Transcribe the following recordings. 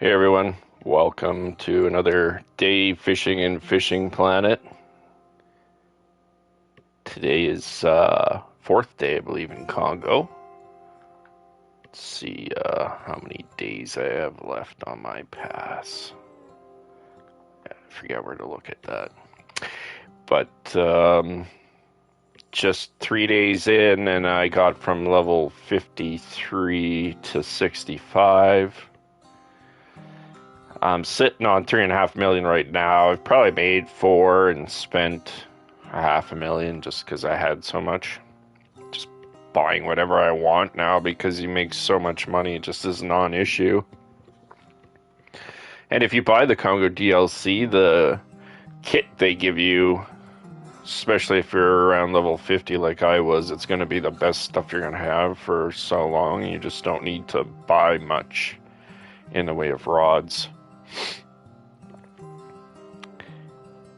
Hey everyone, welcome to another day fishing in Fishing Planet. Today is fourth day, I believe, in Congo. Let's see how many days I have left on my pass. I forget where to look at that. But just 3 days in, and I got from level 53 to 65. I'm sitting on 3.5 million right now. I've probably made 4 and spent 500,000 just because I had so much. Just buying whatever I want now because you make so much money. It just is a non-issue. And if you buy the Congo DLC, the kit they give you, especially if you're around level 50 like I was, it's going to be the best stuff you're going to have for so long. You just don't need to buy much in the way of rods.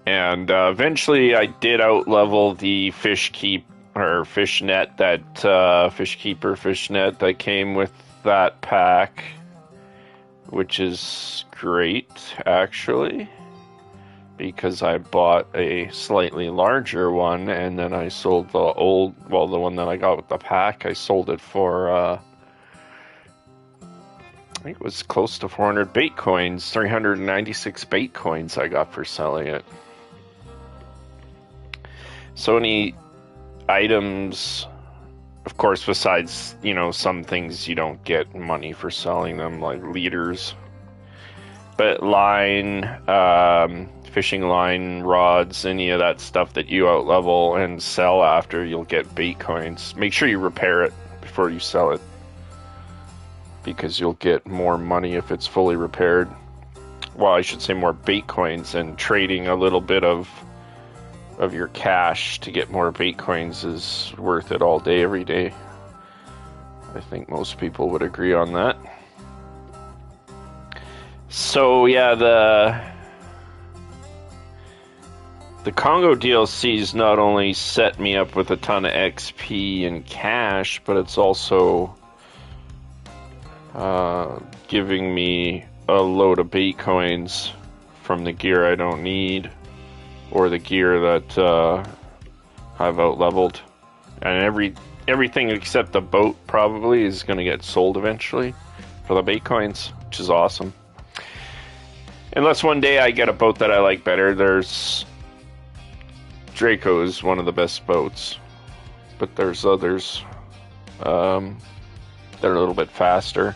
And eventually I did outlevel the fish net, that fish keeper fish net that came with that pack, which is great actually, because I bought a slightly larger one and then I sold the one that I got with the pack. I sold it for I think it was close to 400 bait coins, 396 bait coins I got for selling it. So any items, of course, besides, some things you don't get money for selling them, like leaders. But line, fishing line, rods, any of that stuff that you outlevel and sell after, you'll get bait coins. Make sure you repair it before you sell it, because you'll get more money if it's fully repaired. Well, I should say more bait coins, and trading a little bit of your cash to get more bait coins is worth it all day, every day. I think most people would agree on that. So yeah, the Congo DLCs not only set me up with a ton of XP and cash, but it's also giving me a load of bait coins from the gear I don't need, or the gear that I've outleveled. And everything except the boat probably is going to get sold eventually for the bait coins, which is awesome. Unless one day I get a boat that I like better. There's Draco is one of the best boats, but there's others that are a little bit faster,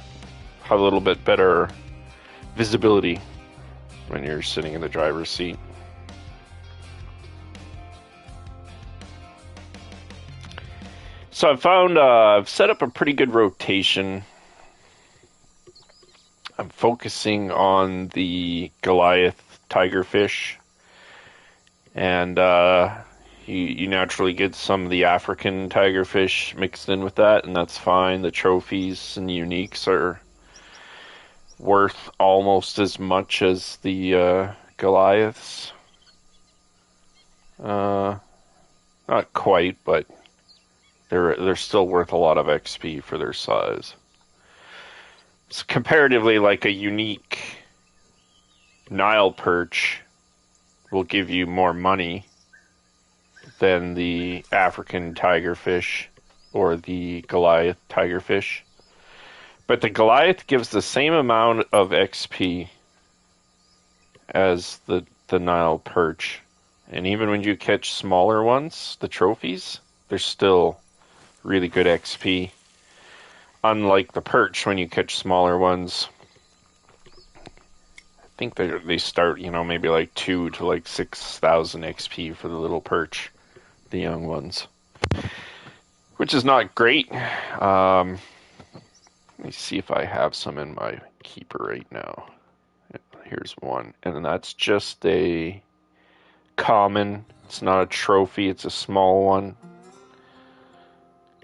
have a little bit better visibility when you're sitting in the driver's seat. So I've set up a pretty good rotation. I'm focusing on the Goliath tigerfish, and you naturally get some of the African tigerfish mixed in with that, and that's fine. The trophies and the uniques are worth almost as much as the Goliaths. Not quite, but they're still worth a lot of XP for their size. So comparatively, like a unique Nile perch will give you more money than the African tigerfish or the Goliath tigerfish. But the Goliath gives the same amount of XP as the Nile perch. And even when you catch smaller ones, the trophies, they're still really good XP. Unlike the perch, when you catch smaller ones, I think they start, maybe like 2 to like 6,000 XP for the little perch, the young ones, which is not great. Let me see if I have some in my keeper right now. Here's one, and that's just a common. It's not a trophy, it's a small one.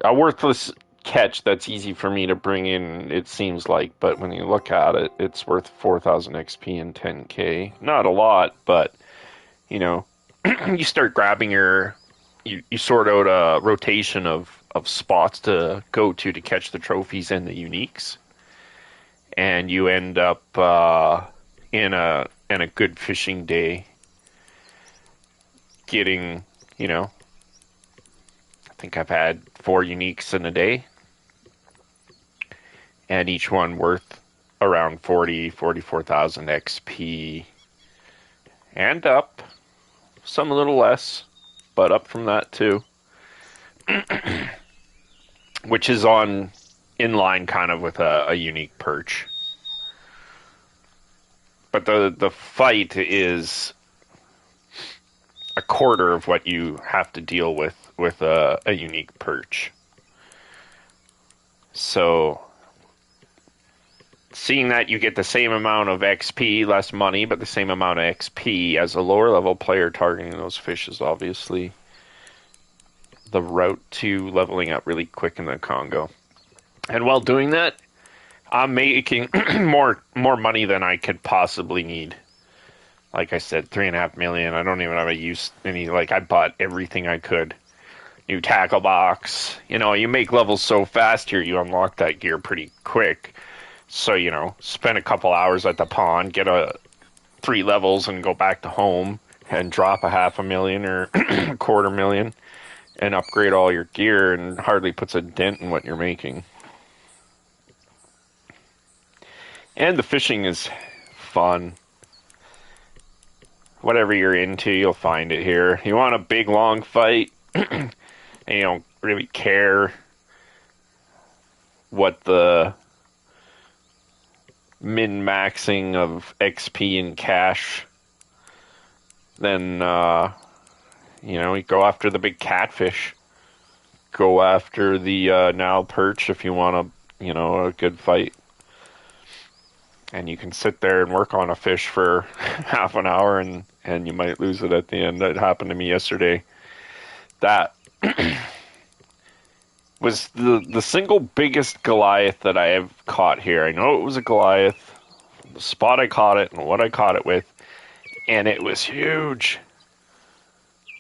A worthless catch that's easy for me to bring in, it seems like, but when you look at it, it's worth 4,000 XP and 10k. Not a lot, but you start grabbing you sort out a rotation of spots to go to catch the trophies and the uniques, and you end up in a good fishing day getting, I think I've had 4 uniques in a day, and each one worth around 44,000 XP and up. Some a little less, but up from that too. Which is in line kind of with a unique perch. But the fight is a quarter of what you have to deal with a unique perch. So seeing that you get the same amount of XP, less money, but the same amount of XP as a lower level player targeting those fish is obviously the route to leveling up really quick in the Congo. And while doing that, I'm making more money than I could possibly need. Like I said, 3.5 million. I don't even have I bought everything I could. New tackle box. You make levels so fast here, you unlock that gear pretty quick. So, spend a couple hours at the pond, get 3 levels and go back to home and drop a 500,000 or a 250,000 and upgrade all your gear, and hardly puts a dent in what you're making. And the fishing is fun. Whatever you're into, you'll find it here. You want a big, long fight, and you don't really care what the min-maxing of XP and cash, then, you go after the big catfish. Go after the Nile perch if you want a good fight. And you can sit there and work on a fish for half an hour and you might lose it at the end. That happened to me yesterday. That was the single biggest Goliath that I have caught here. I know it was a Goliath, the spot I caught it and what I caught it with, and it was huge.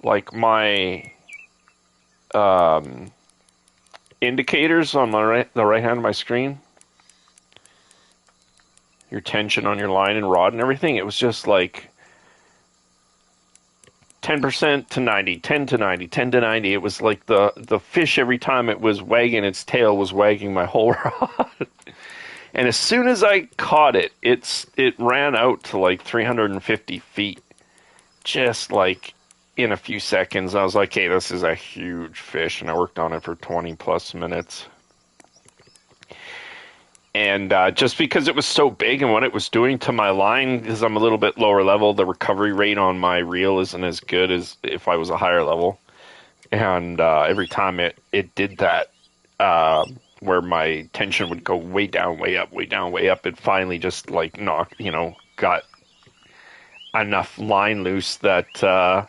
Like my indicators on the right hand of my screen, your tension on your line and rod and everything, it was just like 10% to 90, 10 to 90, 10 to 90. It was like the fish, every time it was wagging its tail, was wagging my whole rod. And as soon as I caught it, it ran out to like 350 feet, just like in a few seconds. I was like, hey, this is a huge fish, and I worked on it for 20 plus minutes. And just because it was so big and what it was doing to my line, because I'm a little bit lower level, the recovery rate on my reel isn't as good as if I was a higher level. And every time it did that, where my tension would go way down, way up, way down, way up, it finally just like got enough line loose that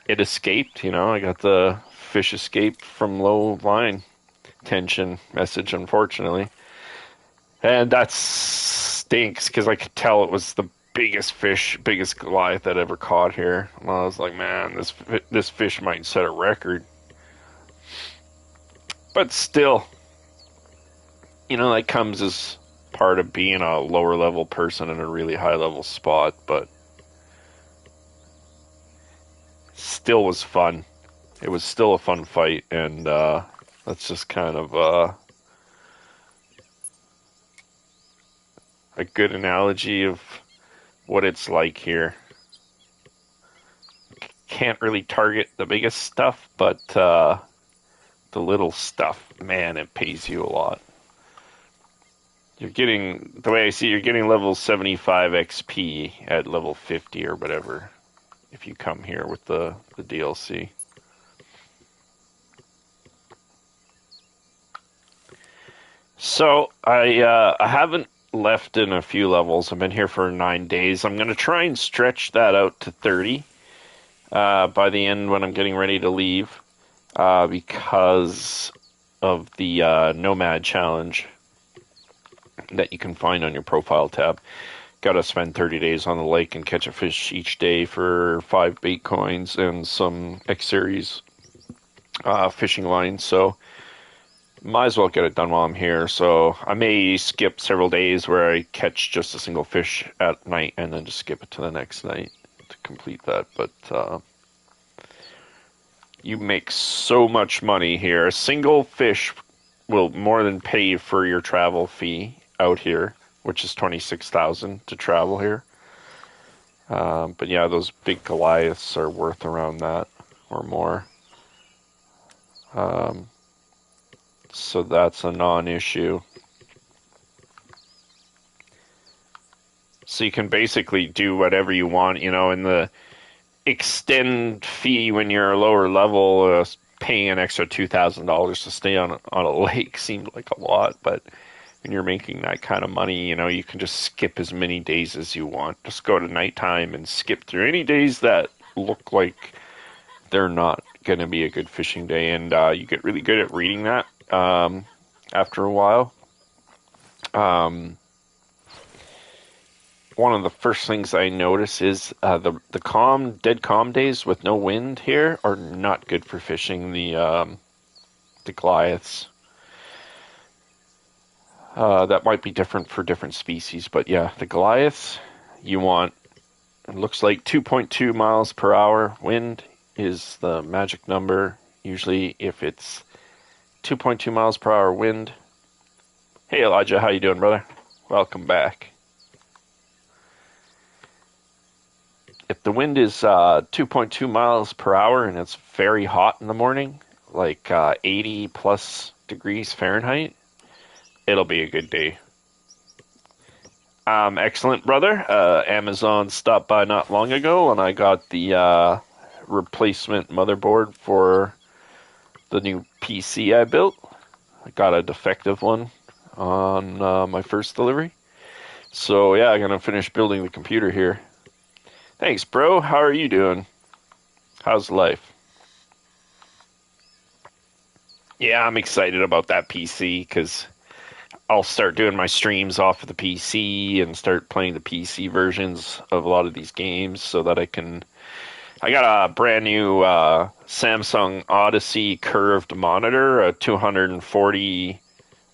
it escaped. I got the fish escape from low line tension message, unfortunately. And that stinks because I could tell it was the biggest Goliath I'd ever caught here. Well, I was like, man, this fish might set a record. But still, that comes as part of being a lower level person in a really high level spot, but still was fun. It was still a fun fight, and that's just kind of a good analogy of what it's like here. Can't really target the biggest stuff, but the little stuff, man, it pays you a lot. The way I see it, you're getting level 75 XP at level 50 or whatever if you come here with the DLC. So I haven't left in a few levels. I've been here for 9 days. I'm going to try and stretch that out to 30 by the end when I'm getting ready to leave because of the Nomad Challenge that you can find on your profile tab. Got to spend 30 days on the lake and catch a fish each day for 5 bait coins and some X-Series fishing lines. So Might as well get it done while I'm here. So I may skip several days where I catch just a single fish at night and then just skip it to the next night to complete that. But you make so much money here. A single fish will more than pay for your travel fee out here, which is 26,000 to travel here. But yeah, those big Goliaths are worth around that or more. Um, so that's a non-issue. So you can basically do whatever you want, you know, in the extend fee when you're a lower level, paying an extra $2,000 to stay on a lake seemed like a lot, but when you're making that kind of money, you know, you can just skip as many days as you want. Just go to nighttime and skip through any days that look like they're not going to be a good fishing day, and you get really good at reading that after a while. Um, One of the first things I notice is the dead calm days with no wind here are not good for fishing the Goliaths. That might be different for different species, but yeah, the Goliaths, you want, it looks like 2.2 miles per hour wind is the magic number. Usually if it's 2.2 miles per hour wind. Hey Elijah, how you doing, brother? Welcome back. If the wind is 2.2 miles per hour and it's very hot in the morning, like 80 plus degrees Fahrenheit, it'll be a good day. Excellent, brother. Amazon stopped by not long ago, and I got the replacement motherboard for the new PC I built. I got a defective one on my first delivery. So, yeah, I'm going to finish building the computer here. Thanks, bro. How are you doing? How's life? Yeah, I'm excited about that PC because I'll start doing my streams off of the PC and start playing the PC versions of a lot of these games so that I can. I got a brand new Samsung Odyssey curved monitor, a 240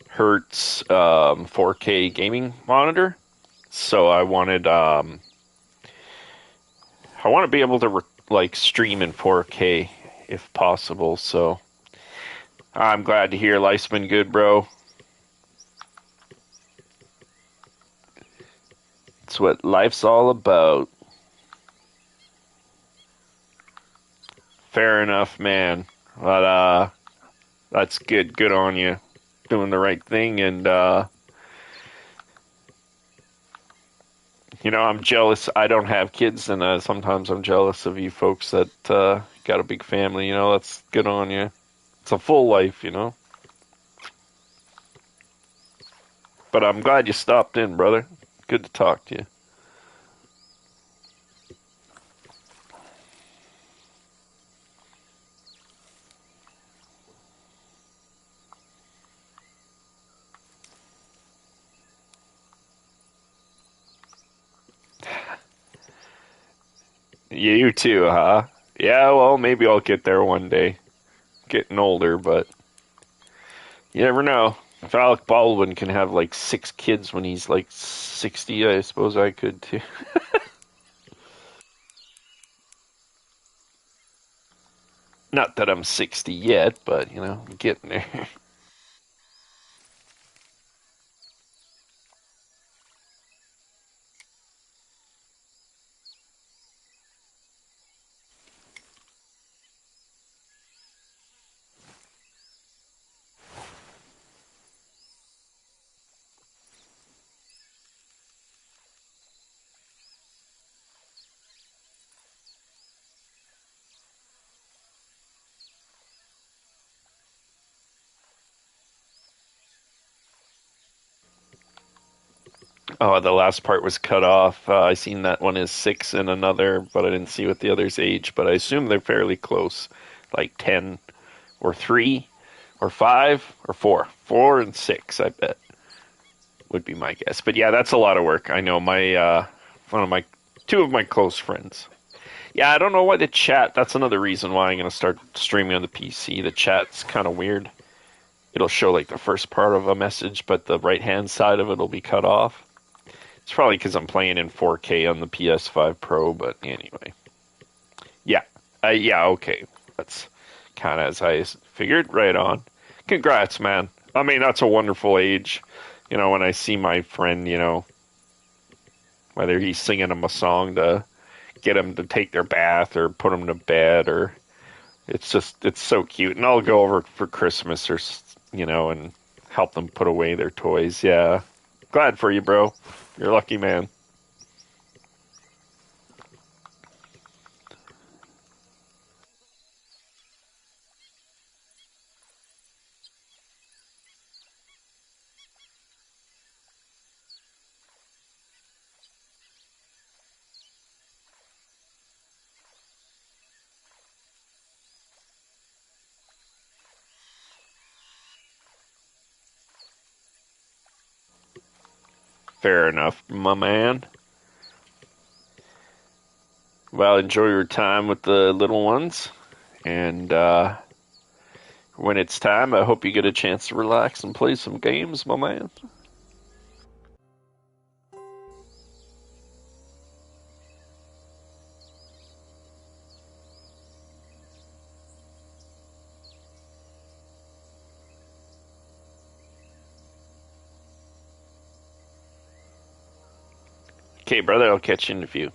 hertz 4K gaming monitor. So I want to be able to like stream in 4K if possible. So I'm glad to hear life's been good, bro. It's what life's all about. Fair enough, man. But that's good. Good on you. Doing the right thing, and you know, I'm jealous. I don't have kids, and sometimes I'm jealous of you folks that got a big family. You know, that's good on you. It's a full life, you know. But I'm glad you stopped in, brother. Good to talk to you. You too, huh? Yeah, well, maybe I'll get there one day. Getting older, but you never know. If Alec Baldwin can have like 6 kids when he's like 60, I suppose I could too. Not that I'm 60 yet, but you know, I'm getting there. Oh, the last part was cut off. I seen that one is 6 in another, but I didn't see what the other's age. But I assume they're fairly close, like 10 or 3 or 5 or 4. 4 and 6, I bet, would be my guess. But yeah, that's a lot of work. I know my one of my two of my close friends. Yeah, I don't know why the chat. That's another reason why I'm gonna start streaming on the PC. The chat's kind of weird. it'll show like the first part of a message, but the right hand side of it will be cut off. It's probably because I'm playing in 4K on the PS5 Pro, but anyway. Yeah. Yeah, okay. That's kind of as I figured. Right on. Congrats, man. I mean, that's a wonderful age. When I see my friend, whether he's singing them a song to get them to take their bath or put them to bed, or it's so cute. And I'll go over for Christmas and help them put away their toys. Yeah. Glad for you, bro. You're a lucky man. Fair enough, my man. Well, enjoy your time with the little ones. And when it's time, I hope you get a chance to relax and play some games, my man. Okay, brother, I'll catch you in a few.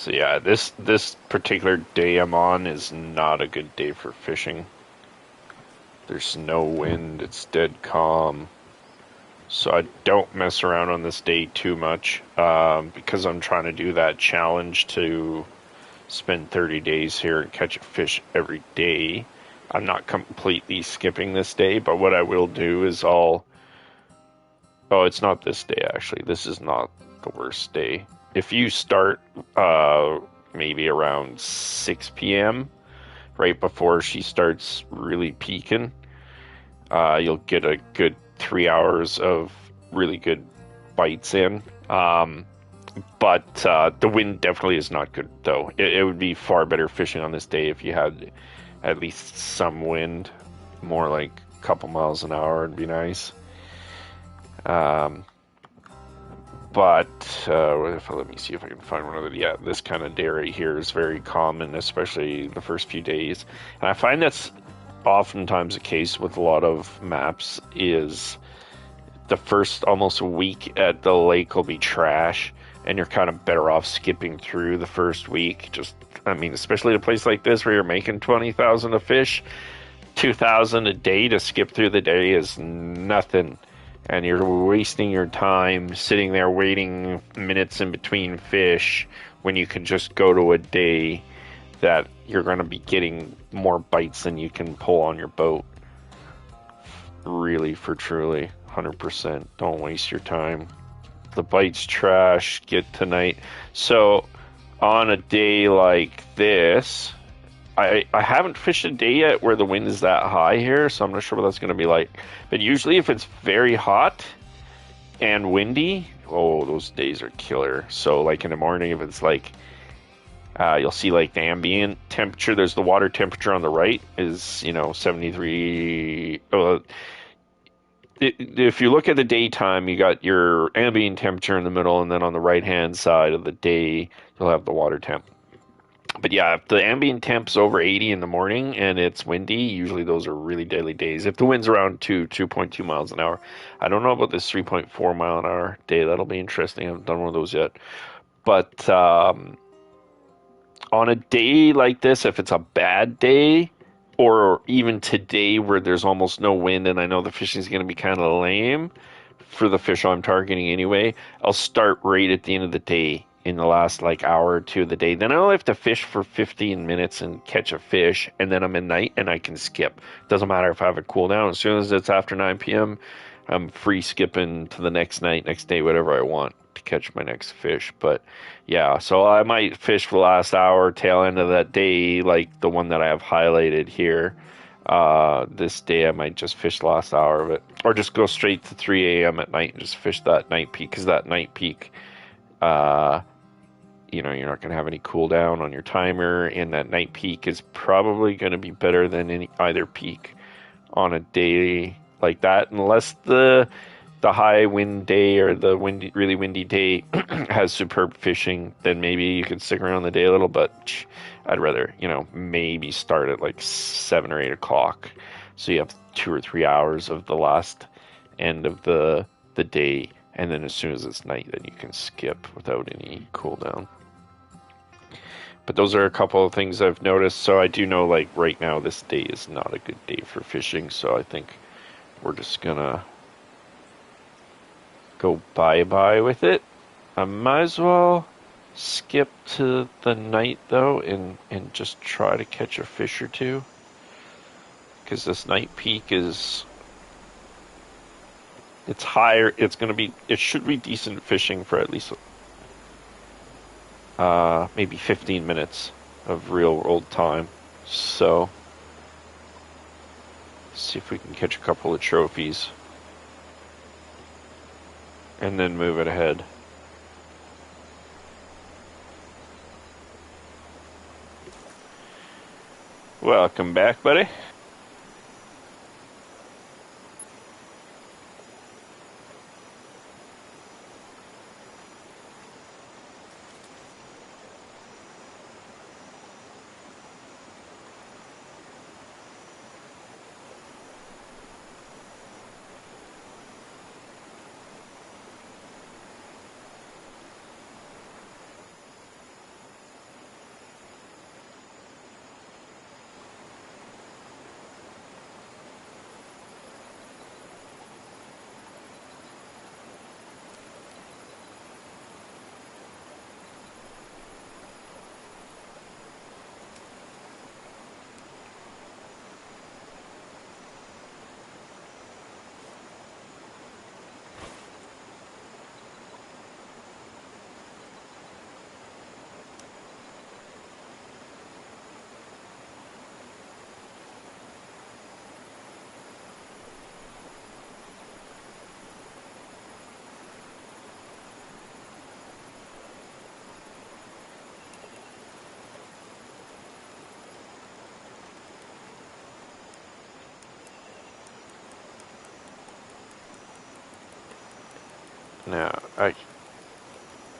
So yeah, this particular day I'm on is not a good day for fishing. There's no wind, it's dead calm. So I don't mess around on this day too much because I'm trying to do that challenge to spend 30 days here and catch a fish every day. I'm not completely skipping this day, but what I will do is I'll. Oh, it's not this day actually. This is not the worst day. If you start maybe around 6 p.m., right before she starts really peaking, you'll get a good 3 hours of really good bites in. But the wind definitely is not good, though. It would be far better fishing on this day if you had at least some wind, more like a couple miles an hour would be nice. Um, but let me see if I can find one of the. Yeah, this kind of day right here is very common, especially the first few days. And I find that's oftentimes the case with a lot of maps is the first almost week at the lake will be trash, and you're kind of better off skipping through the first week. Just, I mean, especially a place like this where you're making 20,000 a fish, 2,000 a day to skip through the day is nothing. And you're wasting your time sitting there waiting minutes in between fish when you can just go to a day that you're going to be getting more bites than you can pull on your boat. Really, for truly, 100%. Don't waste your time. The bites trash, get tonight. So, on a day like this, I haven't fished a day yet where the wind is that high here, so I'm not sure what that's going to be like. But usually if it's very hot and windy, oh, those days are killer. So like in the morning, if it's like, you'll see like the ambient temperature, there's the water temperature on the right is, 73. If you look at the daytime, you got your ambient temperature in the middle, and then on the right-hand side of the day, you'll have the water temp. But yeah, if the ambient temp's over 80 in the morning and it's windy, usually those are really deadly days. If the wind's around 2.2 miles an hour. I don't know about this 3.4 mile an hour day. That'll be interesting. I haven't done one of those yet. But on a day like this, if it's a bad day, or even today where there's almost no wind and I know the fishing is going to be kind of lame for the fish I'm targeting anyway, I'll start right at the end of the day in the last like hour or two of the day. Then I'll have to fish for 15 minutes and catch a fish, and then I'm in night and I can skip. Doesn't matter if I have a cool down. As soon as it's after 9 p.m., I'm free skipping to the next night, next day, whatever I want to catch my next fish. But yeah, so I might fish for the last hour, tail end of that day, like the one that I have highlighted here. This day I might just fish the last hour of it, or just go straight to 3 a.m. at night and just fish that night peak, because that night peak, you're not going to have any cool down on your timer, and that night peak is probably going to be better than either peak on a day like that, unless the high wind day or the really windy day has superb fishing. Then maybe you could stick around the day a little, but I'd rather, maybe start at like 7 or 8 o'clock, so you have 2 or 3 hours of the last end of the day, and then as soon as it's night, then you can skip without any cool down. But those are a couple of things I've noticed. So I do know, like, right now, this day is not a good day for fishing. So I think we're just gonna go bye-bye with it. I might as well skip to the night, though, and just try to catch a fish or two. Because this night peak it's higher. It should be decent fishing for at least maybe 15 minutes of real world time. So, see if we can catch a couple of trophies and then move it ahead. Welcome back, buddy. Now,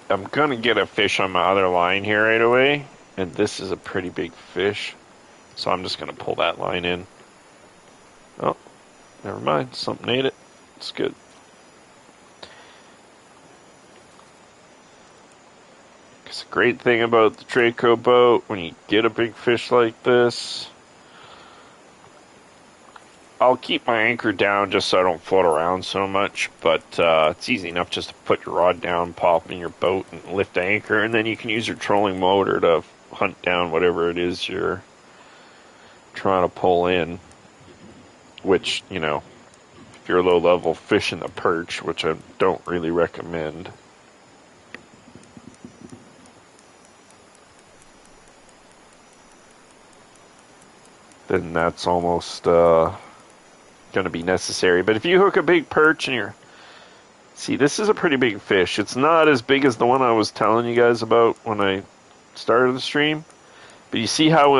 I'm going to get a fish on my other line here right away. And this is a pretty big fish. So I'm just going to pull that line in. Oh, never mind. Something ate it. It's good. It's a great thing about the Draco boat, when you get a big fish like this, I'll keep my anchor down just so I don't float around so much, but it's easy enough just to put your rod down, pop in your boat, and lift the anchor, and then you can use your trolling motor to hunt down whatever it is you're trying to pull in, which, you know, if you're low level fishing the perch, which I don't really recommend. Then that's almost going to be necessary. But if you hook a big perch and you're... See, this is a pretty big fish. It's not as big as the one I was telling you guys about when I started the stream. But you see how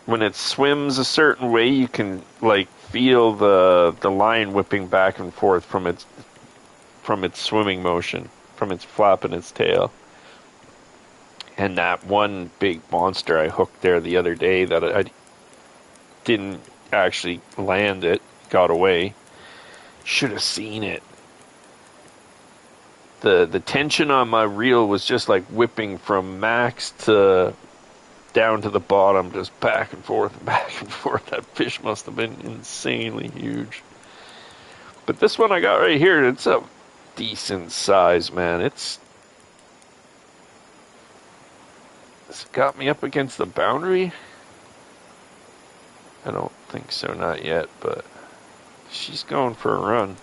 when it swims a certain way, you can like feel the line whipping back and forth from its swimming motion, from its flapping its tail. And that one big monster I hooked there the other day that I didn't actually land it, got away. Should have seen it. The tension on my reel was just like whipping from max to down to the bottom, just back and forth and back and forth. That fish must have been insanely huge. But this one I got right here, it's a decent size, man. It's got me up against the boundary. I don't think so, not yet, but she's going for a run.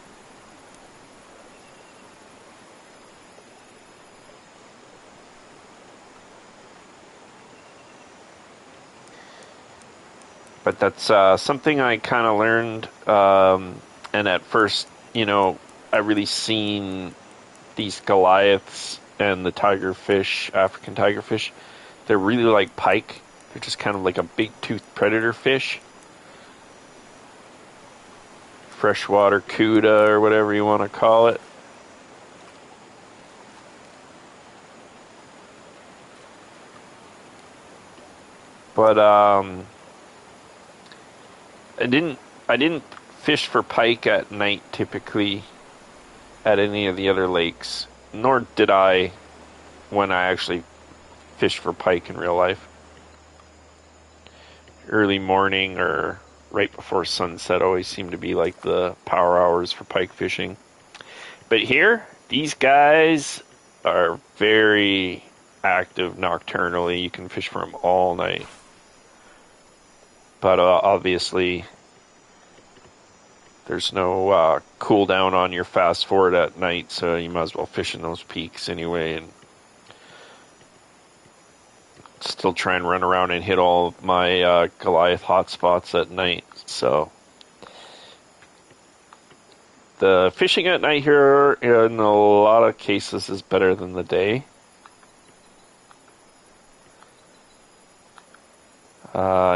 But that's something I kind of learned, and at first, you know, I really seen these Goliaths and the tigerfish, African tigerfish. They're really like pike. They're just kind of like a big-toothed predator fish. Freshwater cuda or whatever you want to call it. But I didn't fish for pike at night typically at any of the other lakes, nor did I when I actually fished for pike in real life. Early morning or right before sunset always seem to be like the power hours for pike fishing. But here, these guys are very active nocturnally. You can fish for them all night. But obviously, there's no cool down on your fast forward at night, so you might as well fish in those peaks anyway, and still try and run around and hit all of my Goliath hotspots at night. So the fishing at night here, in a lot of cases, is better than the day.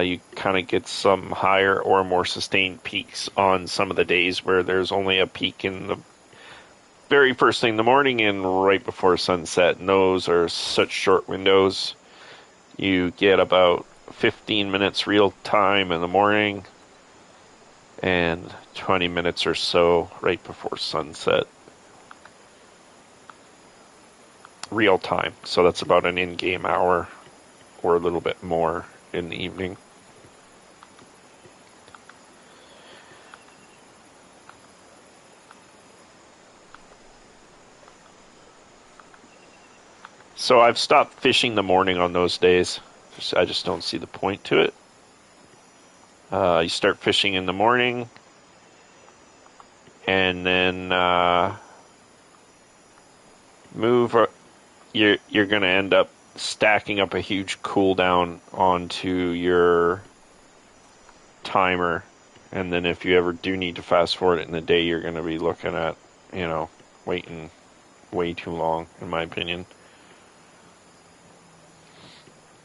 You kind of get some higher or more sustained peaks on some of the days where there's only a peak in the very first thing in the morning and right before sunset. And those are such short windows. You get about 15 minutes real time in the morning and 20 minutes or so right before sunset. Real time. So that's about an in-game hour or a little bit more in the evening. So I've stopped fishing the morning on those days. I just don't see the point to it. You start fishing in the morning, and then you're going to end up stacking up a huge cooldown onto your timer. And then if you ever do need to fast forward it in the day, you're going to be looking at, waiting way too long, in my opinion.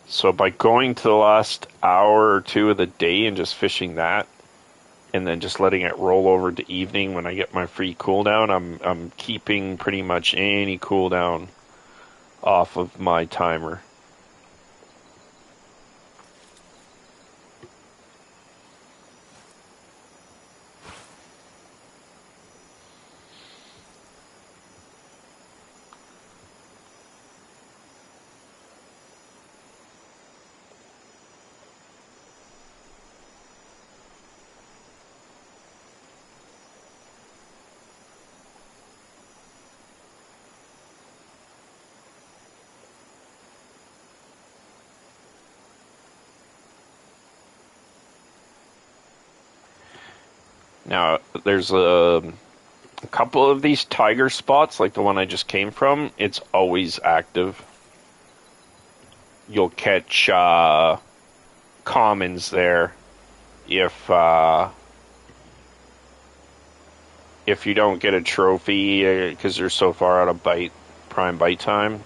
So by going to the last hour or two of the day and just fishing that, and then just letting it roll over to evening when I get my free cooldown. I'm keeping pretty much any cooldown off of my timer. Now, there's a couple of these tiger spots, like the one I just came from. It's always active. You'll catch commons there if you don't get a trophy because you're so far out of prime bite time.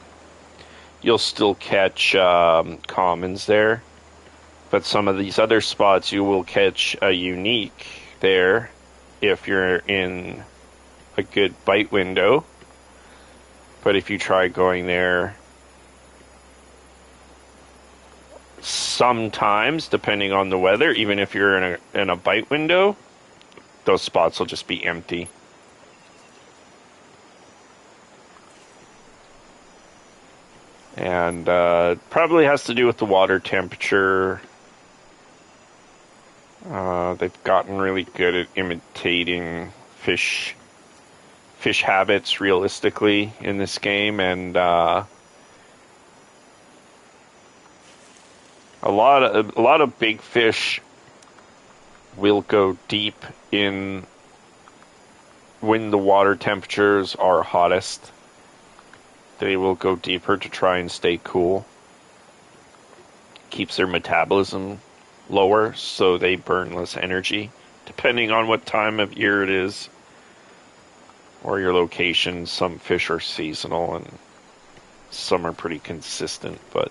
You'll still catch commons there. But some of these other spots, you will catch a unique there if you're in a good bite window. But if you try going there, sometimes, depending on the weather, even if you're in a bite window, those spots will just be empty. And probably has to do with the water temperature. They've gotten really good at imitating fish habits realistically in this game, and a lot of big fish will go deep in when the water temperatures are hottest. They will go deeper to try and stay cool. Keeps their metabolism lower, so they burn less energy, depending on what time of year it is or your location. Some fish are seasonal and some are pretty consistent, but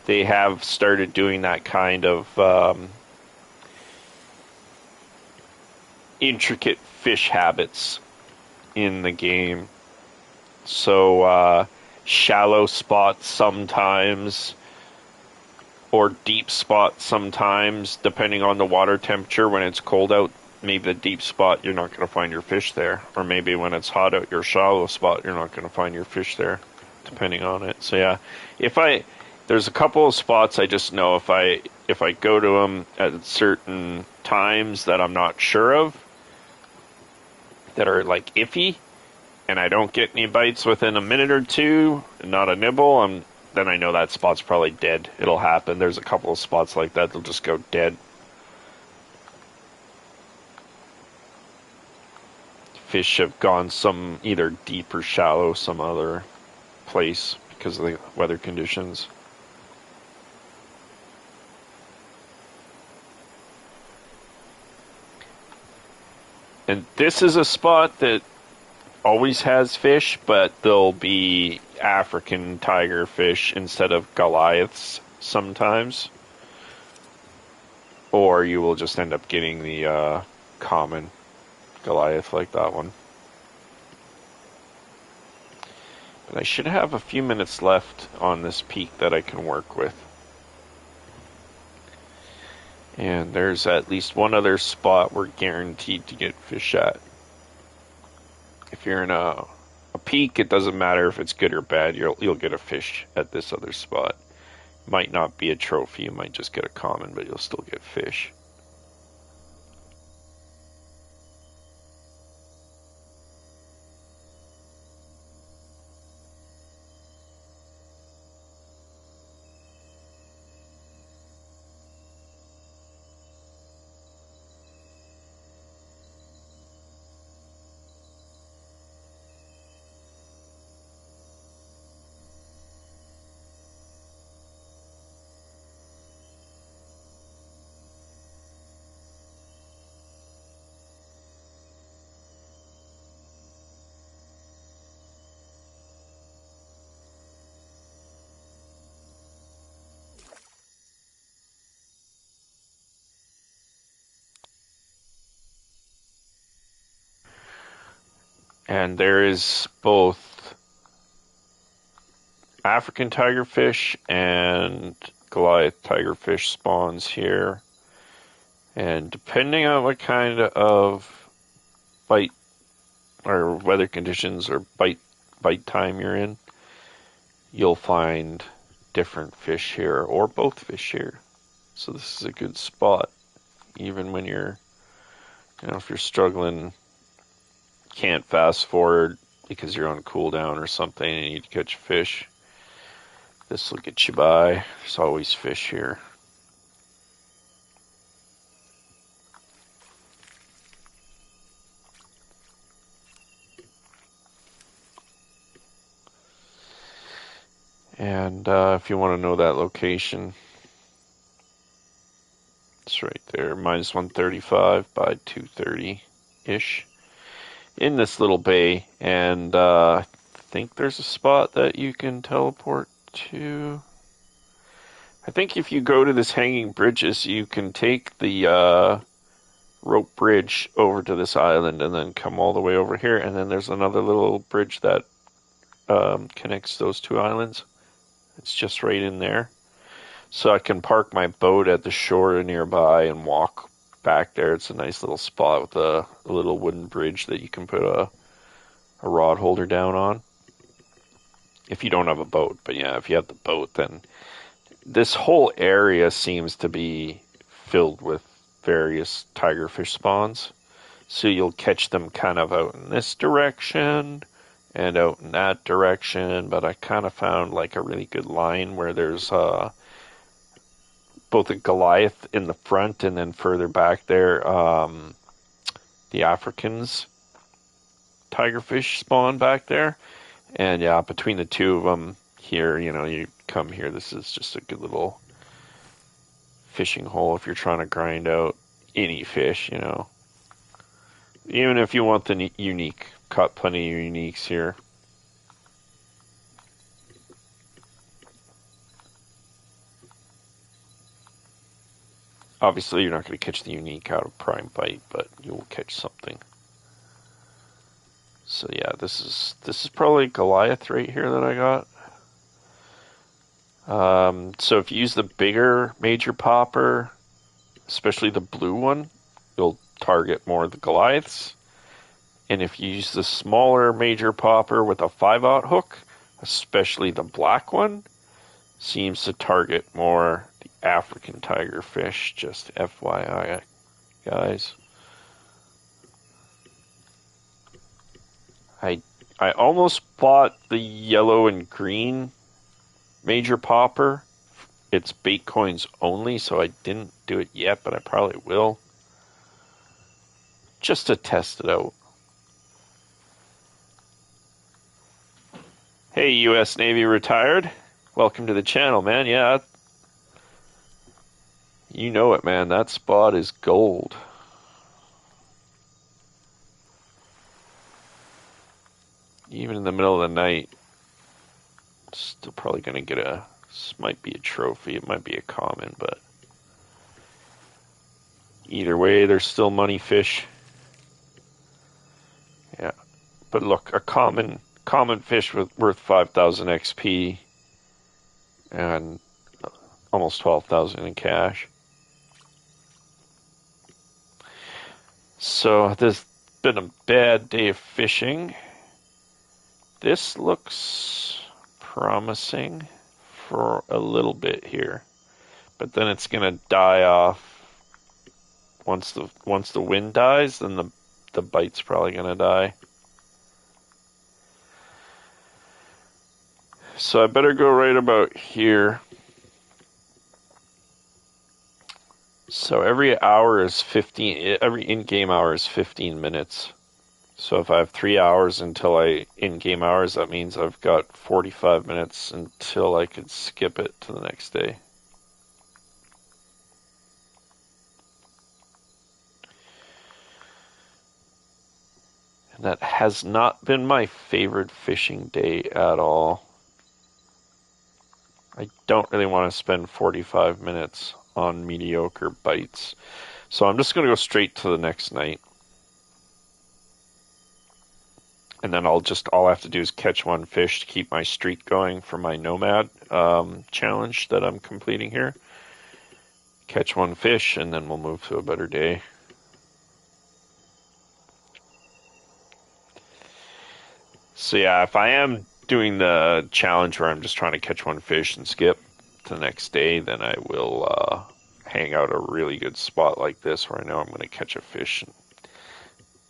they have started doing that kind of intricate fish habits in the game. So shallow spots sometimes, or deep spots sometimes, depending on the water temperature. When it's cold out, maybe the deep spot, you're not going to find your fish there. Or maybe when it's hot out, your shallow spot, you're not going to find your fish there, depending on it. So yeah, there's a couple of spots I just know if I go to them at certain times that I'm not sure of, that are like iffy, and I don't get any bites within a minute or two, not a nibble, then I know that spot's probably dead. It'll happen. There's a couple of spots like that, they'll just go dead. Fish have gone some either deep or shallow, some other place because of the weather conditions. And this is a spot that always has fish, but they'll be African tiger fish instead of Goliaths sometimes. Or you will just end up getting the common Goliath like that one. But I should have a few minutes left on this peak that I can work with. And there's at least one other spot we're guaranteed to get fish at. If you're in a peak, it doesn't matter if it's good or bad, you'll get a fish at this other spot. Might not be a trophy, you might just get a common, but you'll still get fish. And there is both African tigerfish and Goliath tigerfish spawns here. And depending on what kind of bite or weather conditions or bite time you're in, you'll find different fish here or both fish here. So this is a good spot, even when you're, if you're struggling, can't fast forward because you're on cooldown or something and you need to catch fish. This will get you by. There's always fish here. And if you want to know that location, it's right there, minus 135 by 230-ish in this little bay. And I think there's a spot that you can teleport to. I think if you go to this hanging bridges, you can take the rope bridge over to this island and then come all the way over here. And then there's another little bridge that connects those two islands. It's just right in there. So I can park my boat at the shore nearby and walk back there. It's a nice little spot with a little wooden bridge that you can put a rod holder down on. If you don't have a boat. But yeah, if you have the boat, then this whole area seems to be filled with various tigerfish spawns. So you'll catch them kind of out in this direction and out in that direction. But I kind of found like a really good line where there's both a Goliath in the front and then further back there, the Africans tigerfish spawn back there. And yeah, between the two of them here, you come here. This is just a good little fishing hole if you're trying to grind out any fish, Even if you want the unique, caught plenty of uniques here. Obviously, you're not going to catch the unique out of prime bite, but you will catch something. So yeah, this is probably Goliath right here that I got. So if you use the bigger major popper, especially the blue one, you'll target more of the Goliaths. And if you use the smaller major popper with a 5/0 hook, especially the black one, seems to target more the African tigerfish. Just FYI, guys. I almost bought the yellow and green major popper. It's bait coins only, so I didn't do it yet, but I probably will. Just to test it out. Hey, U.S. Navy retired. Welcome to the channel, man. Yeah, you know it, man. That spot is gold. Even in the middle of the night, still probably going to get this might be a trophy. It might be a common, but either way, there's still money fish. Yeah. But look, a common fish worth 5,000 XP and almost 12,000 in cash. So this has been a bad day of fishing. This looks promising for a little bit here, but then it's gonna die off once the wind dies. Then the bite's probably gonna die. So I better go right about here. So every hour is 15. Every in-game hour is 15 minutes. So if I have 3 hours until in-game hours, that means I've got 45 minutes until I could skip it to the next day. And that has not been my favorite fishing day at all. I don't really want to spend 45 minutes on mediocre bites. So I'm just going to go straight to the next night. and then all I have to do is catch one fish to keep my streak going for my nomad challenge that I'm completing here. Catch one fish, and then we'll move to a better day. So yeah, if I am doing the challenge where I'm just trying to catch one fish and skip to the next day, then I will hang out a really good spot like this where I know I'm going to catch a fish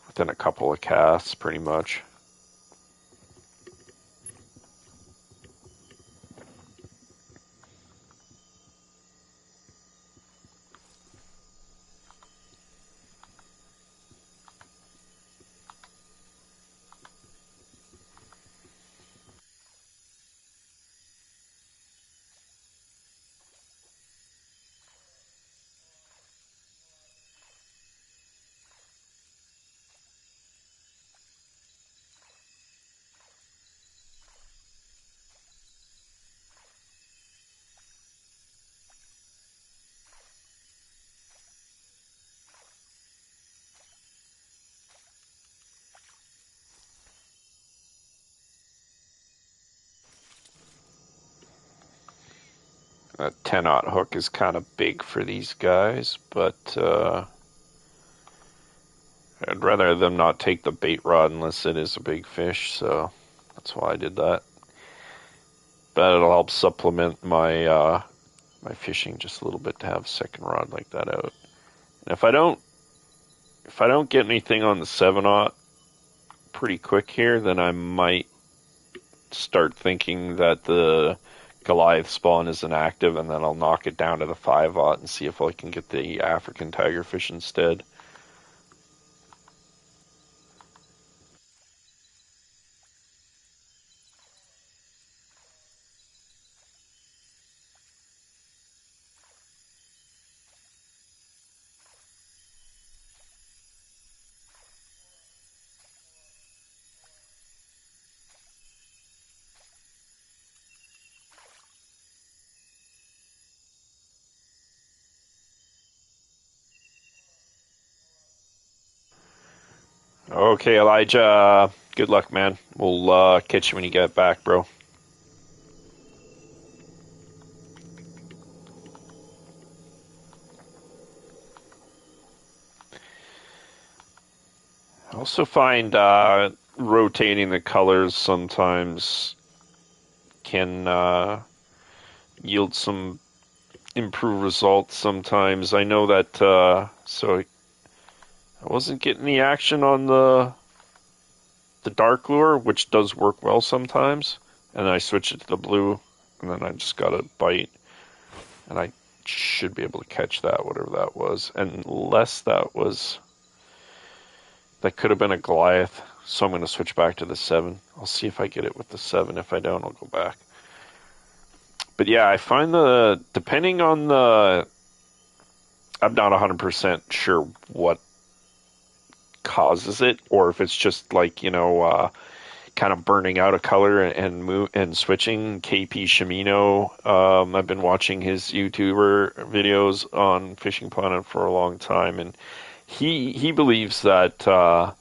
within a couple of casts, pretty much. A 10-aught hook is kind of big for these guys, but I'd rather them not take the bait rod unless it is a big fish, so that's why I did that. But it'll help supplement my fishing just a little bit to have a second rod like that out. And if I don't get anything on the 7-aught pretty quick here, then I might start thinking that the Goliath spawn isn't active, and then I'll knock it down to the 5-aught and see if I can get the African tigerfish instead. Okay, Elijah. Good luck, man. We'll catch you when you get back, bro. I also find rotating the colors sometimes can yield some improved results sometimes. I know that, so I wasn't getting the action on the dark lure, which does work well sometimes, and I switched it to the blue, and then I just got a bite, and I should be able to catch that, whatever that was, unless that could have been a Goliath, so I'm going to switch back to the 7. I'll see if I get it with the 7. If I don't, I'll go back. But yeah, I find depending on I'm not 100% sure what causes it, or if it's just like, kind of burning out a color and switching. KP Shimino, I've been watching his YouTuber videos on Fishing Planet for a long time, and he believes that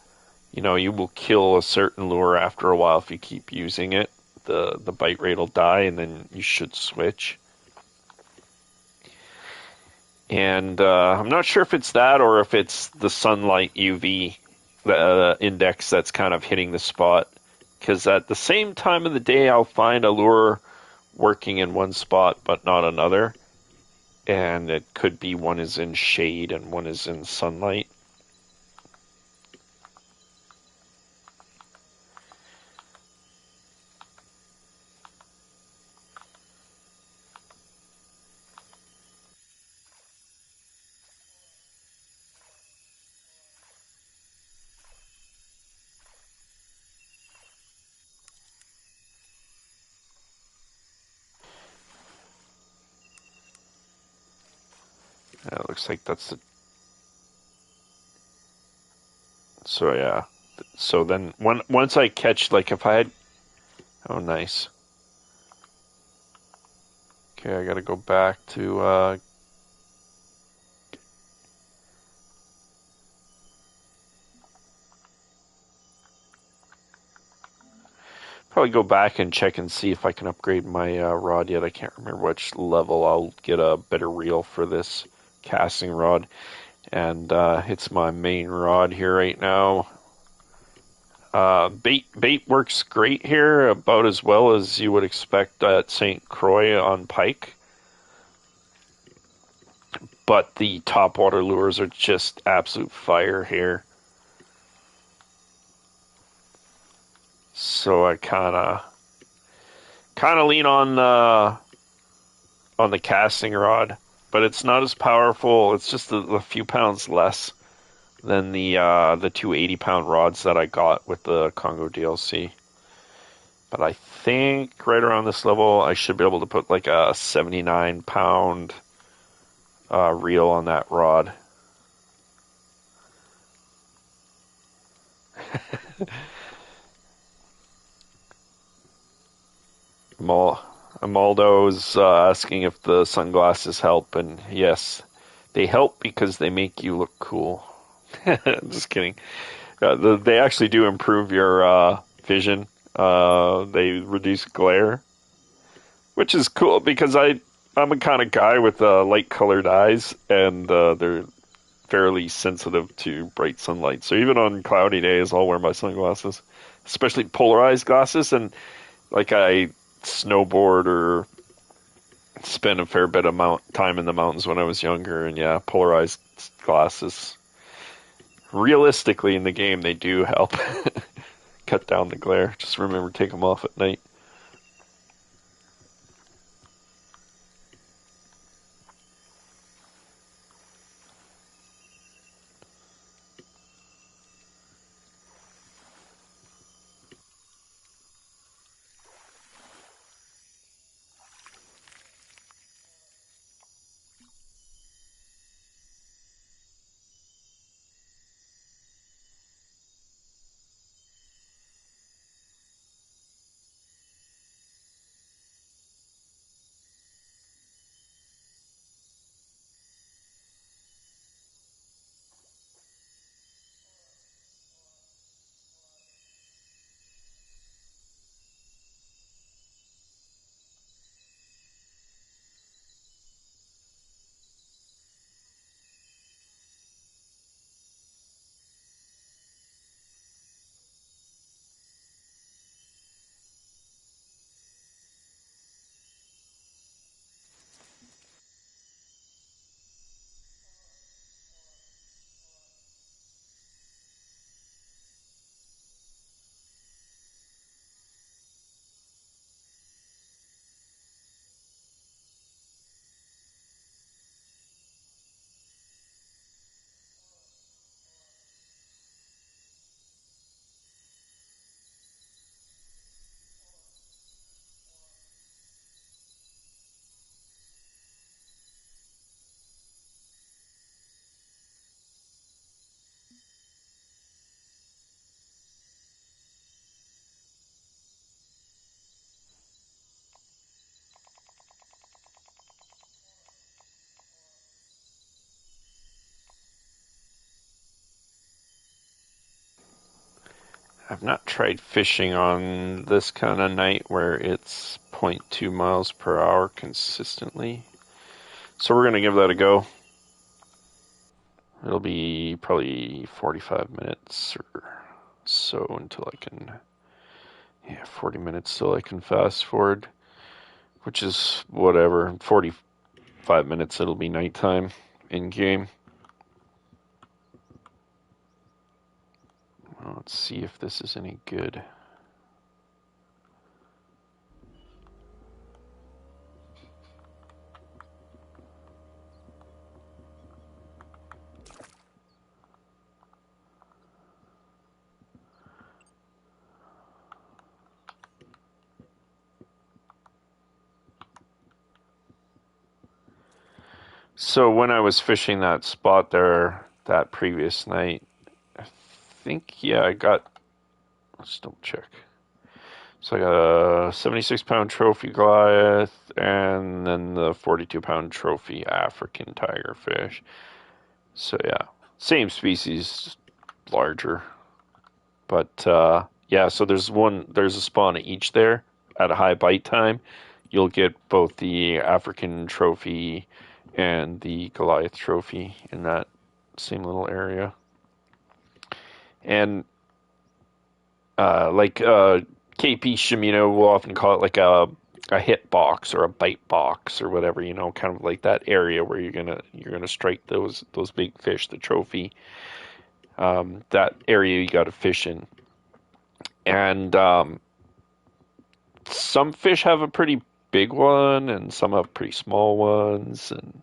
you will kill a certain lure after a while if you keep using it. The bite rate will die, and then you should switch. And I'm not sure if it's that or if it's the sunlight UV index that's kind of hitting the spot. Because at the same time of the day, I'll find a lure working in one spot but not another. And it could be one is in shade and one is in sunlight. It looks like that's the. So yeah. So then once I catch, like if I had. Oh, nice. Okay, I gotta go back to Probably go back and check and see if I can upgrade my rod yet. I can't remember which level. I'll get a better reel for this casting rod. And it's my main rod here right now. Bait works great here, about as well as you would expect at St. Croix on pike. But the topwater lures are just absolute fire here. So I kind of lean on the casting rod, but it's not as powerful. It's just a few pounds less than the 280-pound rods that I got with the Congo DLC. But I think right around this level, I should be able to put like a 79-pound reel on that rod. Amaldo's asking if the sunglasses help, and yes, they help because they make you look cool. Just kidding. They actually do improve your vision. They reduce glare, which is cool because I'm a kind of guy with light colored eyes, and they're fairly sensitive to bright sunlight. So even on cloudy days, I'll wear my sunglasses, especially polarized glasses. And like I snowboard or spend a fair bit of time in the mountains when I was younger, and yeah, polarized glasses. Realistically, in the game, they do help cut down the glare. Just remember, take them off at night. I've not tried fishing on this kind of night where it's 0.2 miles per hour consistently. So we're going to give that a go. It'll be probably 45 minutes or so until I can, 40 minutes till I can fast forward, which is whatever. 45 minutes, it'll be nighttime in game. Well, let's see if this is any good. So when I was fishing that spot there that previous night, I think, I got, let's double check. So I got a 76-pound trophy Goliath and then the 42-pound trophy African tigerfish. So yeah, same species, larger. But Yeah, so there's a spawn at each there at a high bite time. You'll get both the African trophy and the Goliath trophy in that same little area. And KP Shimino will often call it like a hit box or a bite box or whatever, kind of like that area where you're gonna strike those big fish, the trophy. That area you got to fish in, and some fish have a pretty big one, and some have pretty small ones, and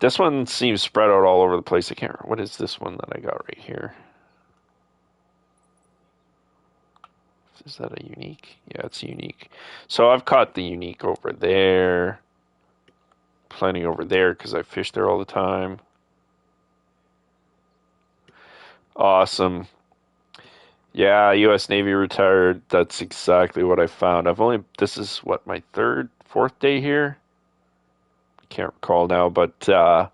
this one seems spread out all over the place. I can't remember what is this one that I got right here. Is that a unique? Yeah, it's unique. So I've caught the unique over there, plenty over there because I fish there all the time. Awesome. Yeah, U.S. Navy retired. That's exactly what I found. This is what, my third, fourth day here? Can't recall now, but I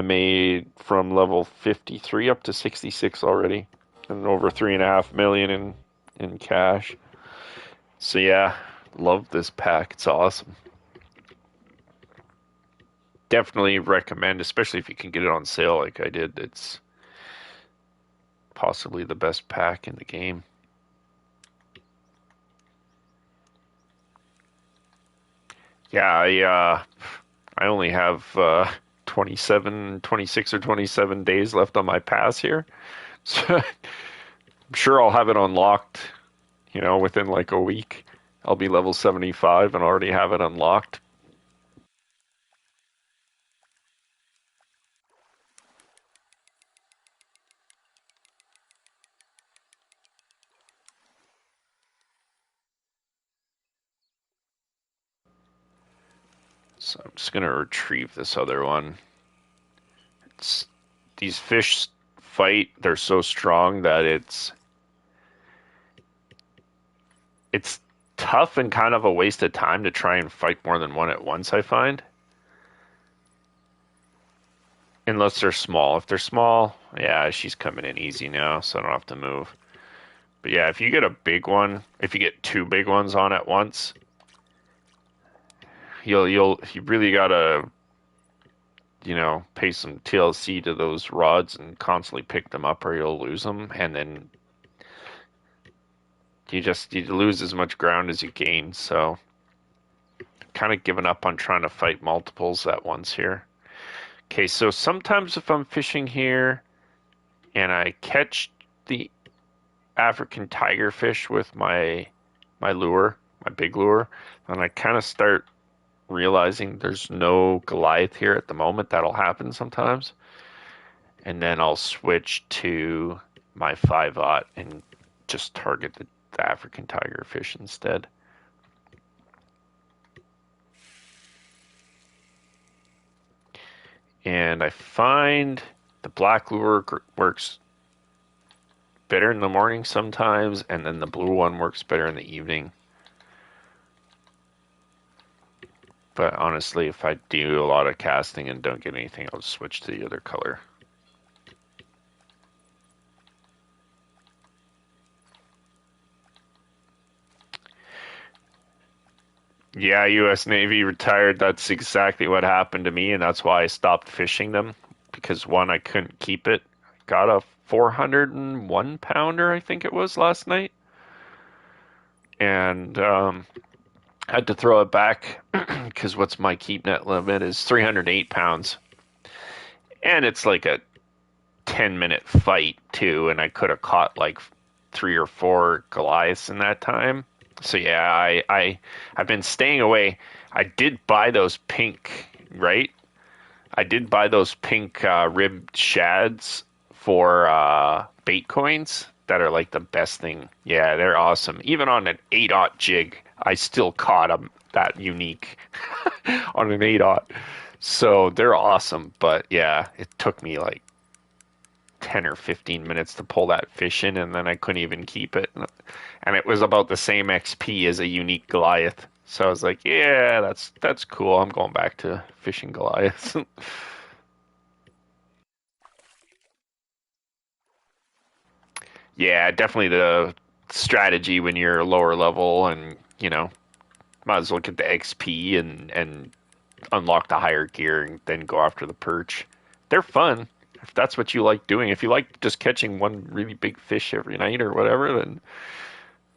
made from level 53 up to 66 already, and over 3.5 million in cash. So yeah, love this pack. It's awesome. Definitely recommend, especially if you can get it on sale like I did. It's possibly the best pack in the game. Yeah, I only have 27, 26 or 27 days left on my pass here. So I'm sure I'll have it unlocked, within like a week. I'll be level 75 and already have it unlocked. So I'm just gonna retrieve this other one. It's, these fish fight, they're so strong that it's tough and kind of a waste of time to try and fight more than one at once, I find. Unless they're small. If they're small, yeah, she's coming in easy now, so I don't have to move. But yeah, if you get a big one, if you get two big ones on at once, you really gotta, pay some TLC to those rods and constantly pick them up or you'll lose them, and then you lose as much ground as you gain. So kind of giving up on trying to fight multiples at once here. Okay, so sometimes if I'm fishing here and I catch the African tiger fish with my lure, my big lure, and I kind of start realizing there's no Goliath here at the moment. That'll happen sometimes. And then I'll switch to my 5/0 and just target the African tiger fish instead. And I find the black lure works better in the morning sometimes, and then the blue one works better in the evening. But honestly, if I do a lot of casting and don't get anything, I'll switch to the other color. Yeah, U.S. Navy retired. That's exactly what happened to me, and that's why I stopped fishing them. Because one, I couldn't keep it. Got a 401 pounder, I think it was last night, and had to throw it back because what's my keep net limit is 308 pounds, and it's like a 10-minute fight too, and I could have caught like three or four Goliaths in that time. So yeah, I've been staying away. I did buy those pink, right? I did buy those pink ribbed shads for bait coins that are like the best thing. Yeah, they're awesome. Even on an 8/0 jig, I still caught them that unique on an 8/0. So they're awesome. But yeah, it took me like 10 or 15 minutes to pull that fish in, and then I couldn't even keep it. And it was about the same XP as a unique Goliath. So I was like, yeah, that's cool. I'm going back to fishing Goliaths. Yeah, definitely the strategy when you're lower level and, might as well get the XP and unlock the higher gear and then go after the perch. They're fun. If that's what you like doing, if you like just catching one really big fish every night or whatever, then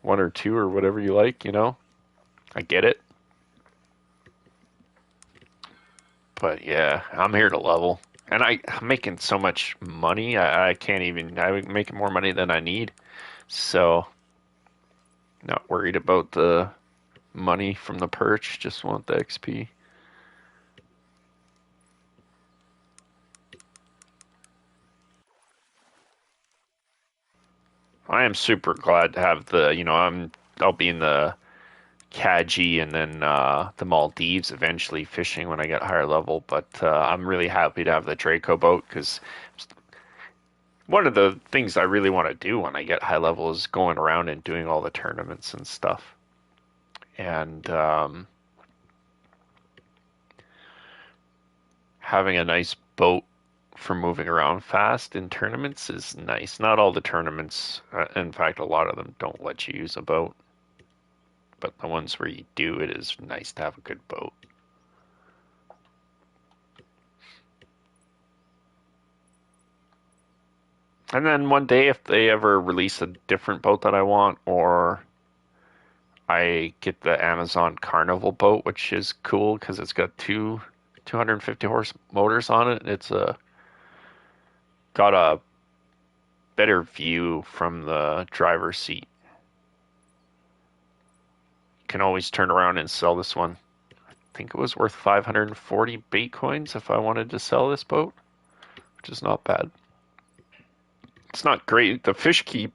one or two or whatever you like. I get it. But yeah, I'm here to level. And I'm making so much money. I can't even, I'm making more money than I need. So, not worried about the money from the perch, just want the XP. I am super glad to have I'll be in the Kaji and then the Maldives eventually fishing when I get higher level. But I'm really happy to have the Draco boat because one of the things I really want to do when I get high level is going around and doing all the tournaments and stuff. And having a nice boat for moving around fast in tournaments is nice. Not all the tournaments, in fact, a lot of them don't let you use a boat. But the ones where you do, it is nice to have a good boat. And then one day, if they ever release a different boat that I want, or I get the Amazon Carnival boat, which is cool because it's got 250 horse motors on it. It's got a better view from the driver's seat. You can always turn around and sell this one. I think it was worth 540 bait coins if I wanted to sell this boat, which is not bad. It's not great. The fish keep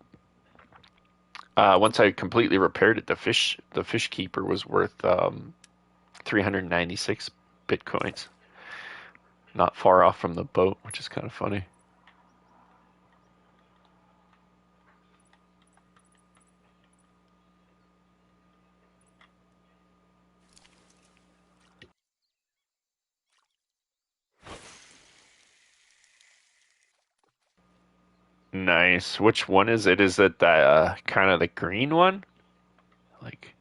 once I completely repaired it, the fish keeper was worth 396 bitcoins, not far off from the boat, which is kind of funny. Nice. Which one is it? Is it the kind of the green one, like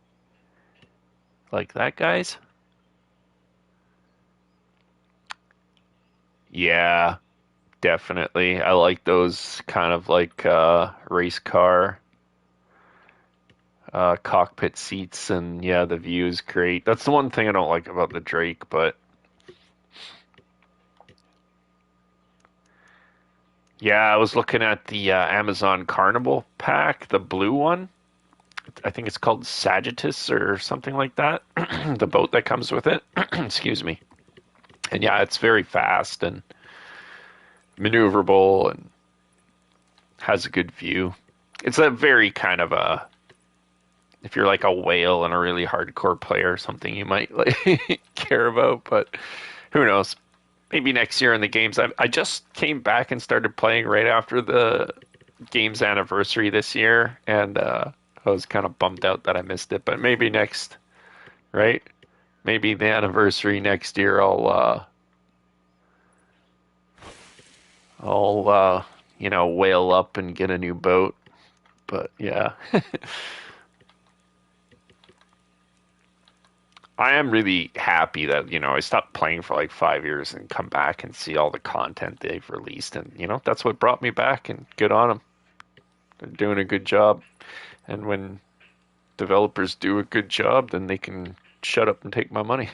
like that guy's? Yeah, definitely. I like those kind of like race car cockpit seats, and yeah, the view is great. That's the one thing I don't like about the Drake, but yeah, I was looking at the Amazon Carnival pack, the blue one. I think it's called Sagittus or something like that. The boat that comes with it. Excuse me. And yeah, it's very fast and maneuverable and has a good view. It's a very kind of a if you're like a whale and a really hardcore player, something you might like care about, but who knows? Maybe next year in the games. I just came back and started playing right after the game's anniversary this year, and I was kind of bummed out that I missed it. But maybe next, right? Maybe the anniversary next year, I'll whale up and get a new boat. But yeah, I am really happy that I stopped playing for like 5 years and come back and see all the content they've released, and that's what brought me back. And good on them. They're doing a good job. And when developers do a good job, then they can shut up and take my money.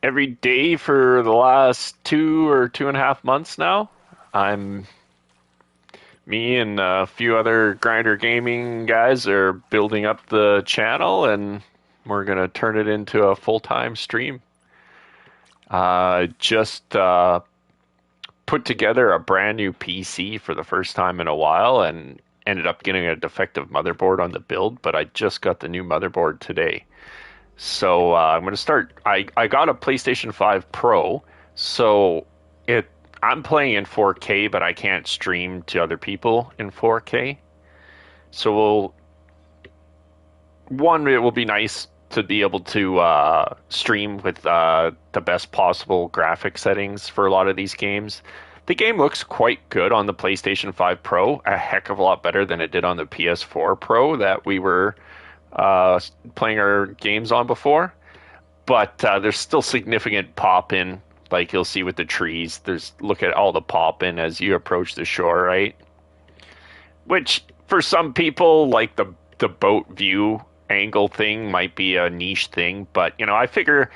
every day for the last 2 or 2.5 months now. I'm Me and a few other Grinder Gaming guys are building up the channel, and we're gonna turn it into a full-time stream. Just put together a brand new PC for the first time in a while, and ended up getting a defective motherboard on the build, but I just got the new motherboard today. So I'm going to start. I got a PlayStation 5 Pro, so I'm playing in 4K, but I can't stream to other people in 4K. So it will be nice to be able to stream with the best possible graphic settings for a lot of these games. The game looks quite good on the PlayStation 5 Pro, a heck of a lot better than it did on the PS4 Pro that we were playing our games on before. But there's still significant pop in, like you'll see with the trees. Look at all the pop in as you approach the shore, right? Which for some people, like the boat view angle thing might be a niche thing, but I figure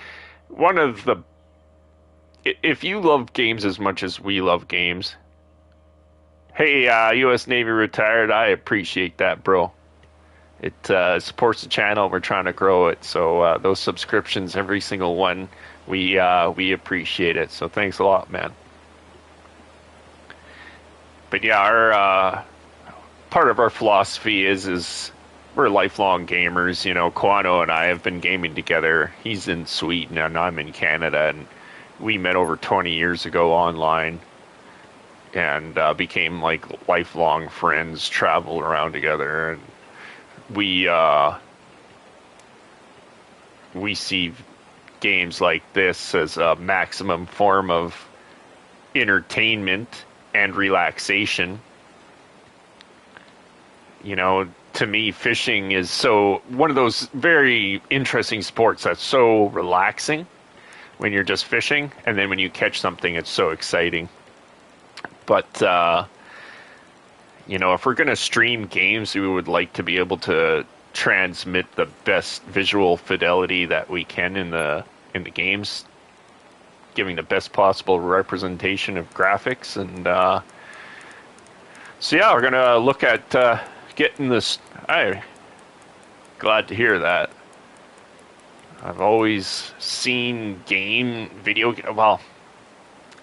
if you love games as much as we love games, hey, U.S. Navy retired, I appreciate that, bro. It supports the channel. We're trying to grow it, so those subscriptions, every single one, we appreciate it. So thanks a lot, man. But yeah, our part of our philosophy is we're lifelong gamers. Kwano and I have been gaming together. He's in Sweden and I'm in Canada, and we met over 20 years ago online and became like lifelong friends, traveled around together, and we see games like this as a maximum form of entertainment and relaxation. To me, fishing is one of those very interesting sports that's so relaxing when you're just fishing, and then when you catch something, it's so exciting. But if we're going to stream games, we would like to be able to transmit the best visual fidelity that we can in the games, giving the best possible representation of graphics. And so yeah, we're going to look at getting this. I'm glad to hear that. I've always seen well,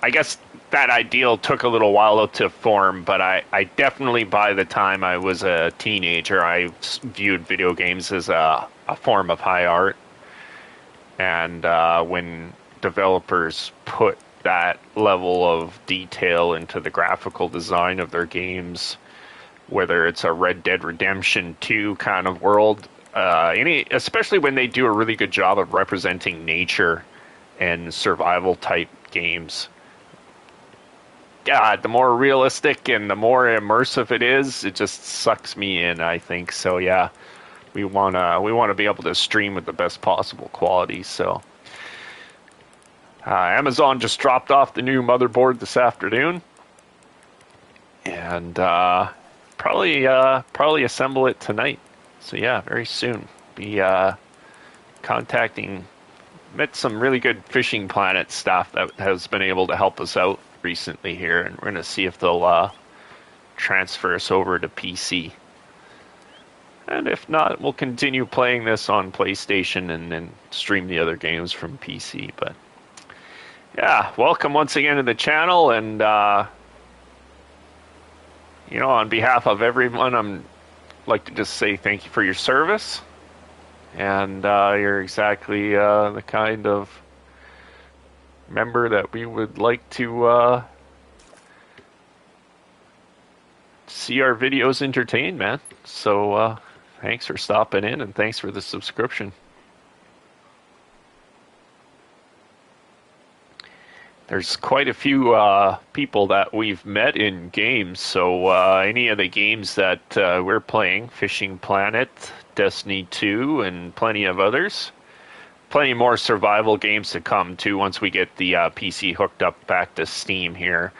I guess that ideal took a little while to form, but I definitely, by the time I was a teenager, I viewed video games as a form of high art. And when developers put that level of detail into the graphical design of their games, whether it's a Red Dead Redemption 2 kind of world, especially when they do a really good job of representing nature and survival type games. God, the more realistic and the more immersive it is, it just sucks me in, I think. So yeah, we wanna be able to stream with the best possible quality. So Amazon just dropped off the new motherboard this afternoon, and probably assemble it tonight. So yeah, very soon be met some really good Fishing Planet staff that has been able to help us out recently here, and we're going to see if they'll transfer us over to PC. And if not, we'll continue playing this on PlayStation and then stream the other games from PC. But yeah, welcome once again to the channel, and on behalf of everyone, I'd like to just say thank you for your service. And you're exactly the kind of member that we would like to see our videos entertain, man. So thanks for stopping in, and thanks for the subscription. There's quite a few people that we've met in games, so any of the games that we're playing, Fishing Planet, Destiny 2, and plenty of others. Plenty more survival games to come, too, once we get the PC hooked up back to Steam here.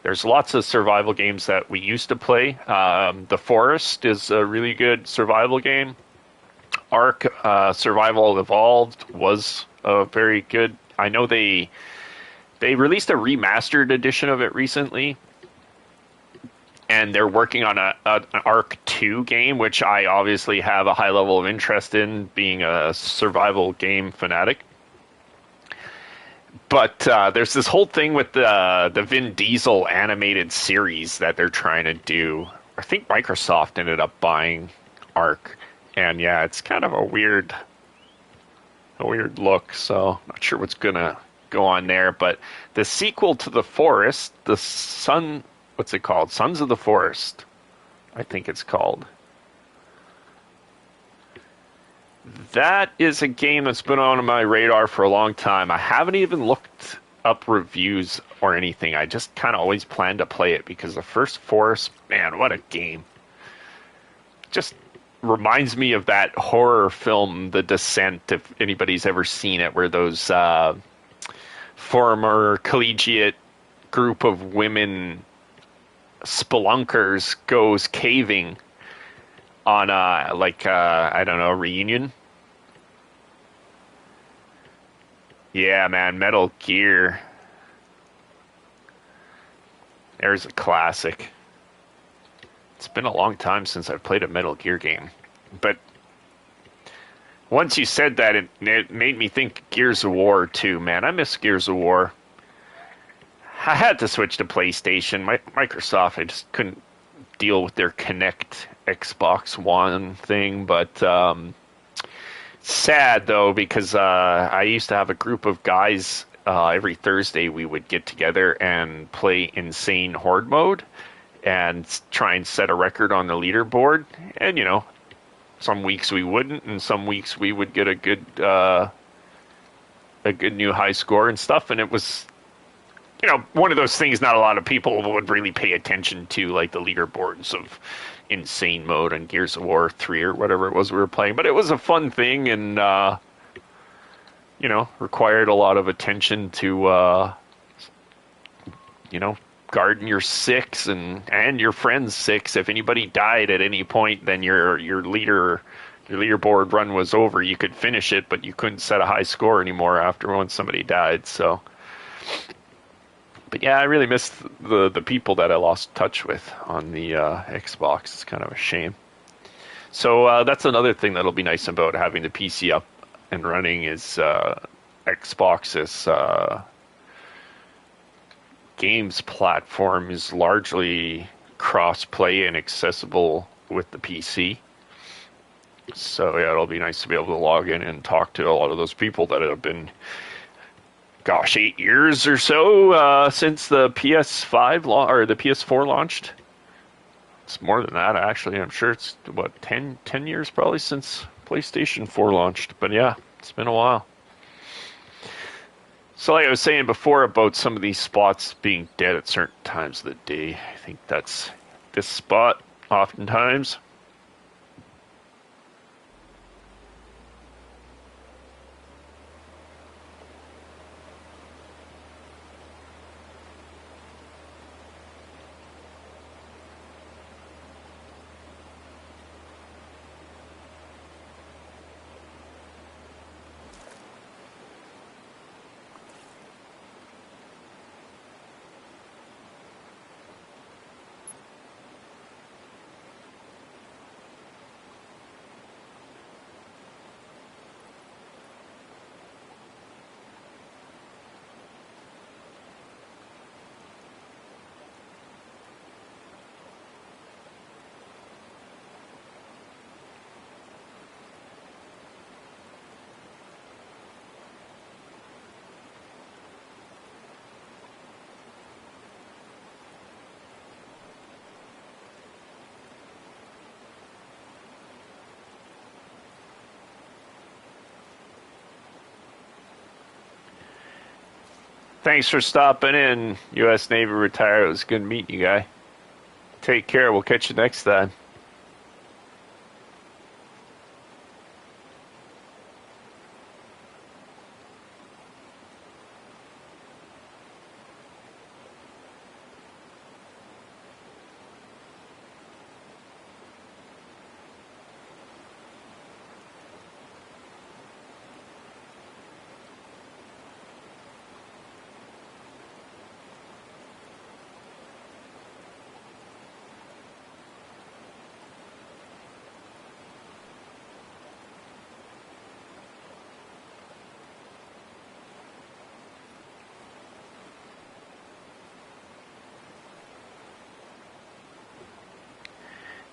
There's lots of survival games that we used to play. The Forest is a really good survival game. Ark Survival Evolved was a very good I know they released a remastered edition of it recently, and they're working on an Arc 2 game, which I obviously have a high level of interest in, being a survival game fanatic. But there's this whole thing with the Vin Diesel animated series that they're trying to do. I think Microsoft ended up buying Arc, and yeah, it's kind of a weird look. So not sure what's gonna go on there. But the sequel to The Forest, what's it called? Sons of the Forest, I think it's called. That is a game that's been on my radar for a long time. I haven't even looked up reviews or anything. I just kind of always plan to play it because the first Forest, man, what a game. Just reminds me of that horror film, The Descent, if anybody's ever seen it, where those former collegiate group of women spelunkers goes caving on I don't know, reunion. Yeah, man, Metal Gear. There's a classic. It's been a long time since I've played a Metal Gear game. But once you said that, it made me think Gears of War too, man. I miss Gears of War. I had to switch to PlayStation. Microsoft, I just couldn't deal with their Kinect Xbox One thing. But sad, though, because I used to have a group of guys. Every Thursday, we would get together and play Insane Horde mode and try and set a record on the leaderboard. And, some weeks we wouldn't, and some weeks we would get a good new high score and stuff. And it was, one of those things not a lot of people would really pay attention to, like the leaderboards of Insane Mode and Gears of War 3 or whatever it was we were playing. But it was a fun thing, and required a lot of attention to guarding your six and your friend's six. If anybody died at any point, then your leaderboard run was over. You could finish it, but you couldn't set a high score anymore after when somebody died. So, but yeah, I really miss the people that I lost touch with on the Xbox. It's kind of a shame. So that's another thing that'll be nice about having the PC up and running is Xbox's games platform is largely cross-play and accessible with the PC. So yeah, it'll be nice to be able to log in and talk to a lot of those people that have been, 8 years or so since the PS5 or the PS4 launched. It's more than that, actually. I'm sure it's, 10 years probably since PlayStation 4 launched. But yeah, it's been a while. So like I was saying before about some of these spots being dead at certain times of the day, I think that's this spot oftentimes. Thanks for stopping in, U.S. Navy retired. It was good meeting you, guy. Take care. We'll catch you next time.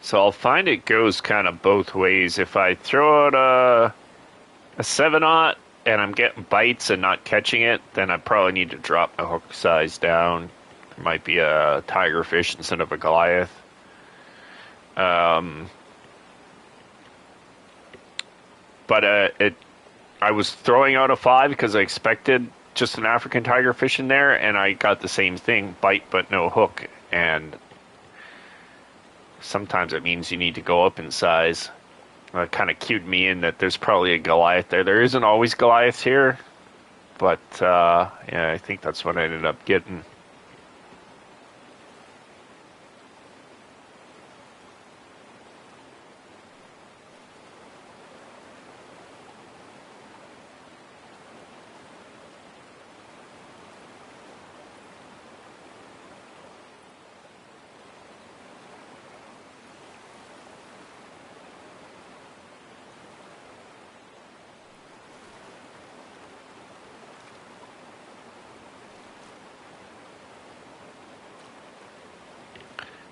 So I'll find it goes kind of both ways. If I throw out a 7/0 and I'm getting bites and not catching it, then I probably need to drop my hook size down. There might be a tiger fish instead of a Goliath. Um, but I was throwing out a 5 because I expected just an African tiger fish in there, and I got the same thing, bite but no hook. And sometimes it means you need to go up in size. Kind of cued me in that there's probably a Goliath there. There isn't always Goliaths here, but yeah, I think that's what I ended up getting.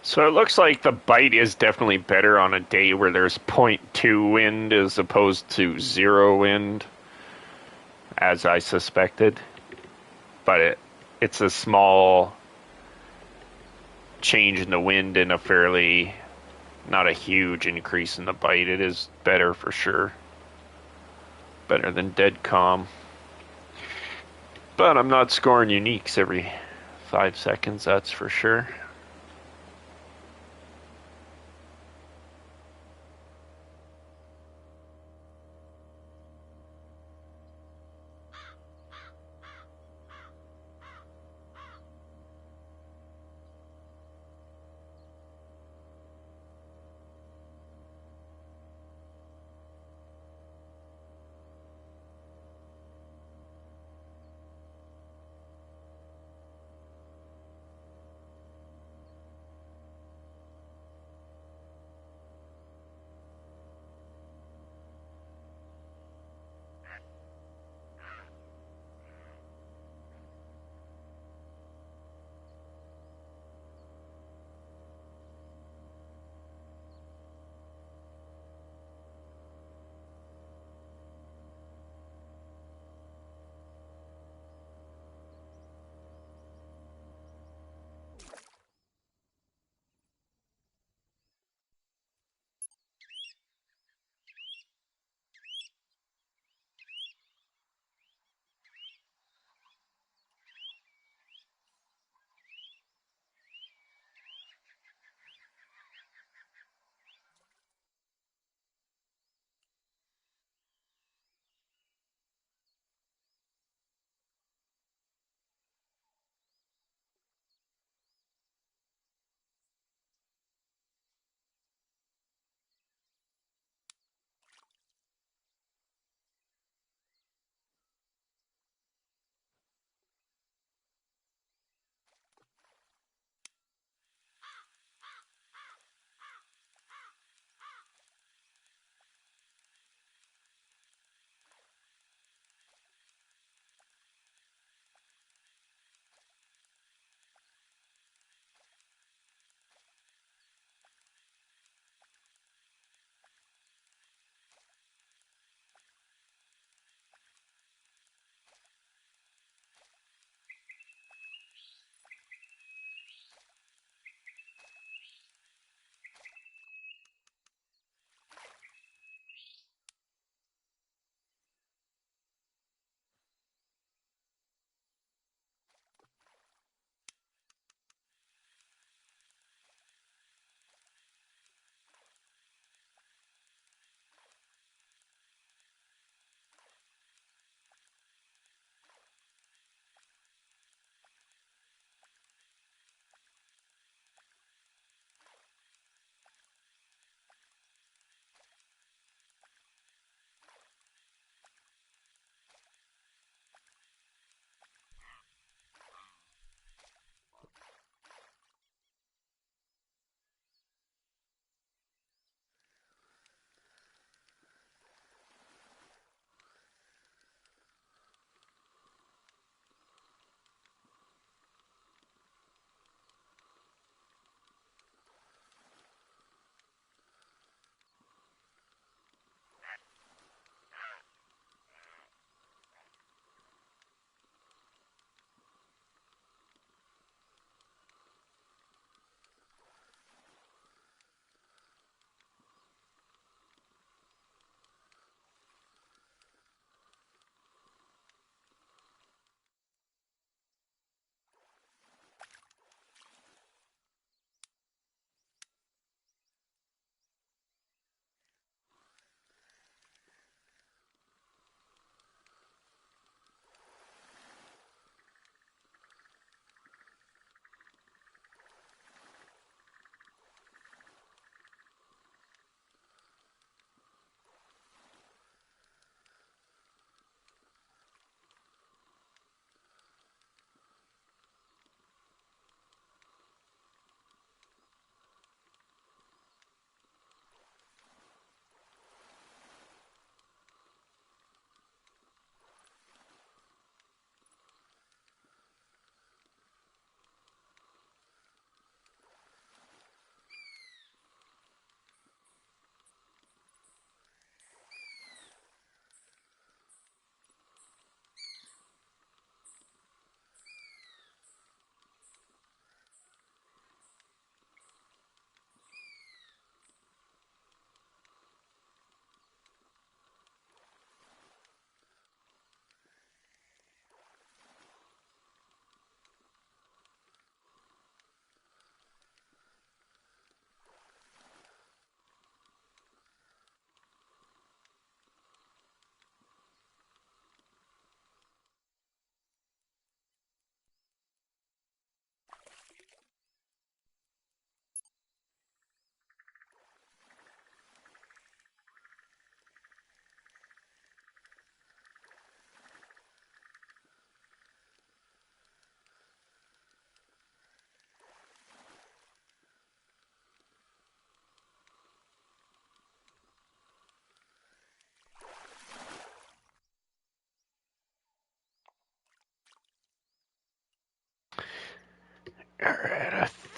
So it looks like the bite is definitely better on a day where there's .2 wind as opposed to 0 wind, as I suspected. But it's a small change in the wind and a fairly, not a huge increase in the bite. It is better for sure. Better than dead calm. But I'm not scoring uniques every 5 seconds, that's for sure.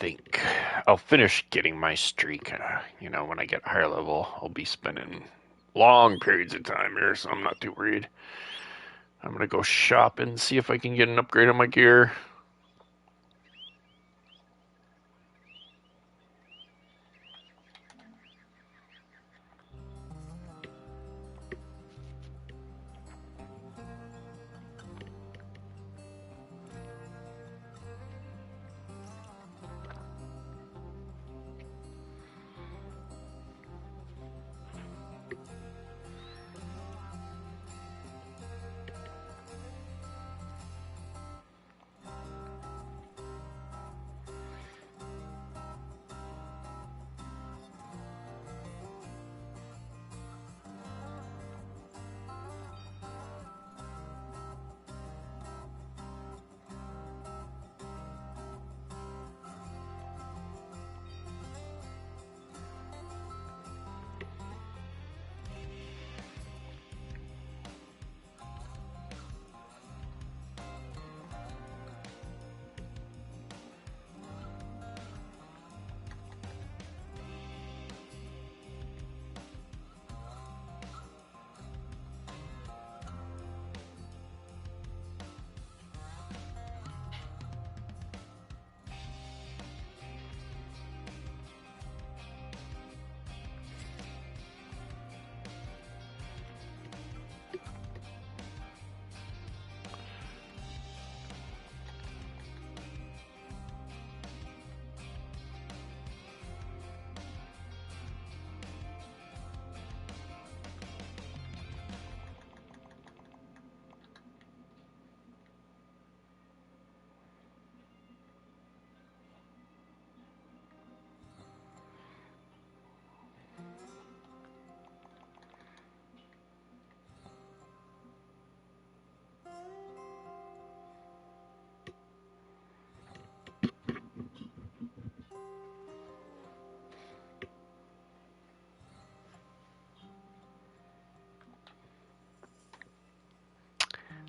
think I'll finish getting my streak. You know, when I get higher level, I'll be spending long periods of time here, so I'm not too worried. I'm gonna go shop and see if I can get an upgrade on my gear.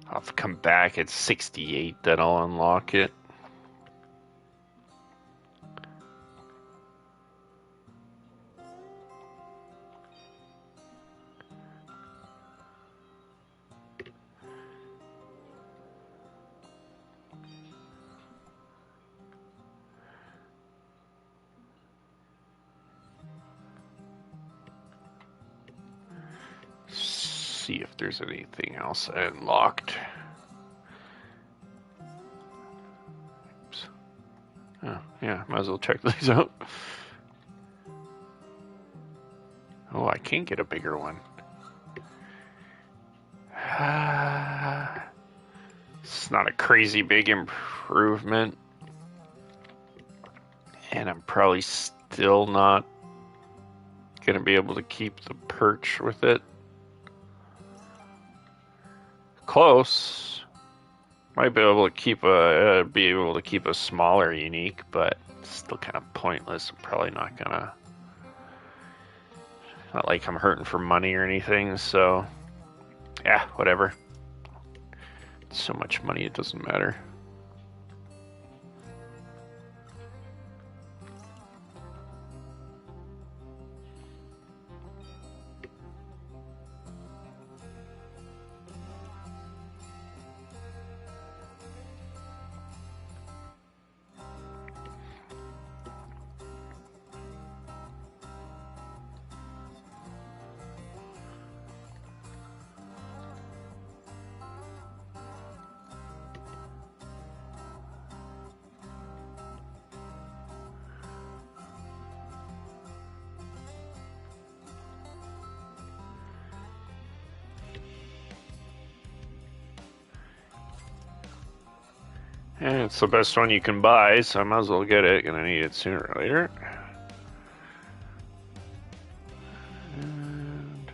I'll have to come back at 68, then I'll unlock it. See if there's anything else I unlocked. Oops. Oh, yeah, might as well check these out. Oh, I can get a bigger one. It's not a crazy big improvement. And I'm probably still not going to be able to keep the perch with it. Close. Might be able to keep a smaller unique, but still kind of pointless. I'm probably not gonna. Not like I'm hurting for money or anything, so yeah, whatever. It's so much money, it doesn't matter. And it's the best one you can buy, so I might as well get it. Gonna need it sooner or later. And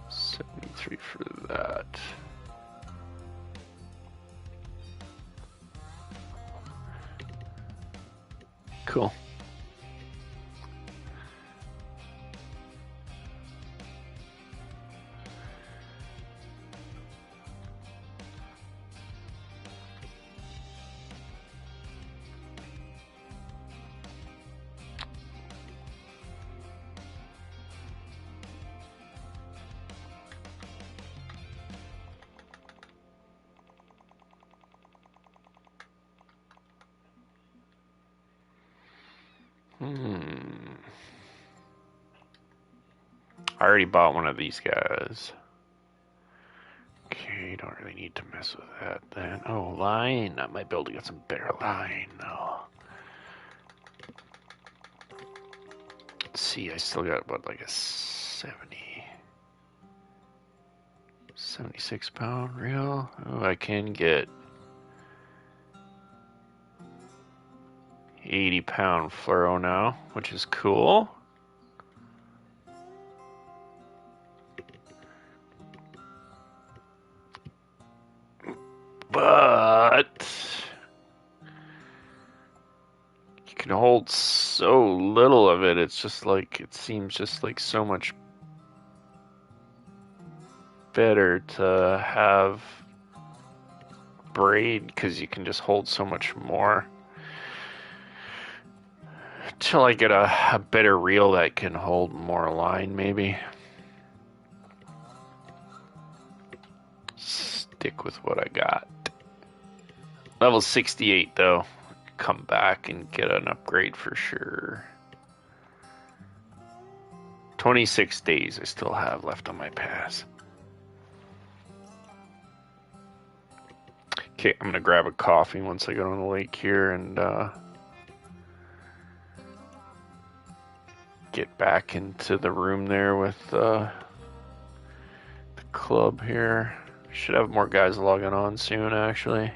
73 for that. Cool. I already bought one of these guys. Okay, don't really need to mess with that then. Oh, line. I might be able to get some better line though. Let's see, I still got what, like a 76 pound reel. Oh, I can get 80-pound fluoro now, which is cool. But you can hold so little of it. It's just like, it seems just like so much better to have braid because you can just hold so much more. Till I get a better reel that can hold more line, maybe. Stick with what I got. Level 68 though. Come back and get an upgrade for sure. 26 days I still have left on my pass. Okay, I'm gonna grab a coffee once I get on the lake here and get back into the room there with the club here. Should have more guys logging on soon, actually.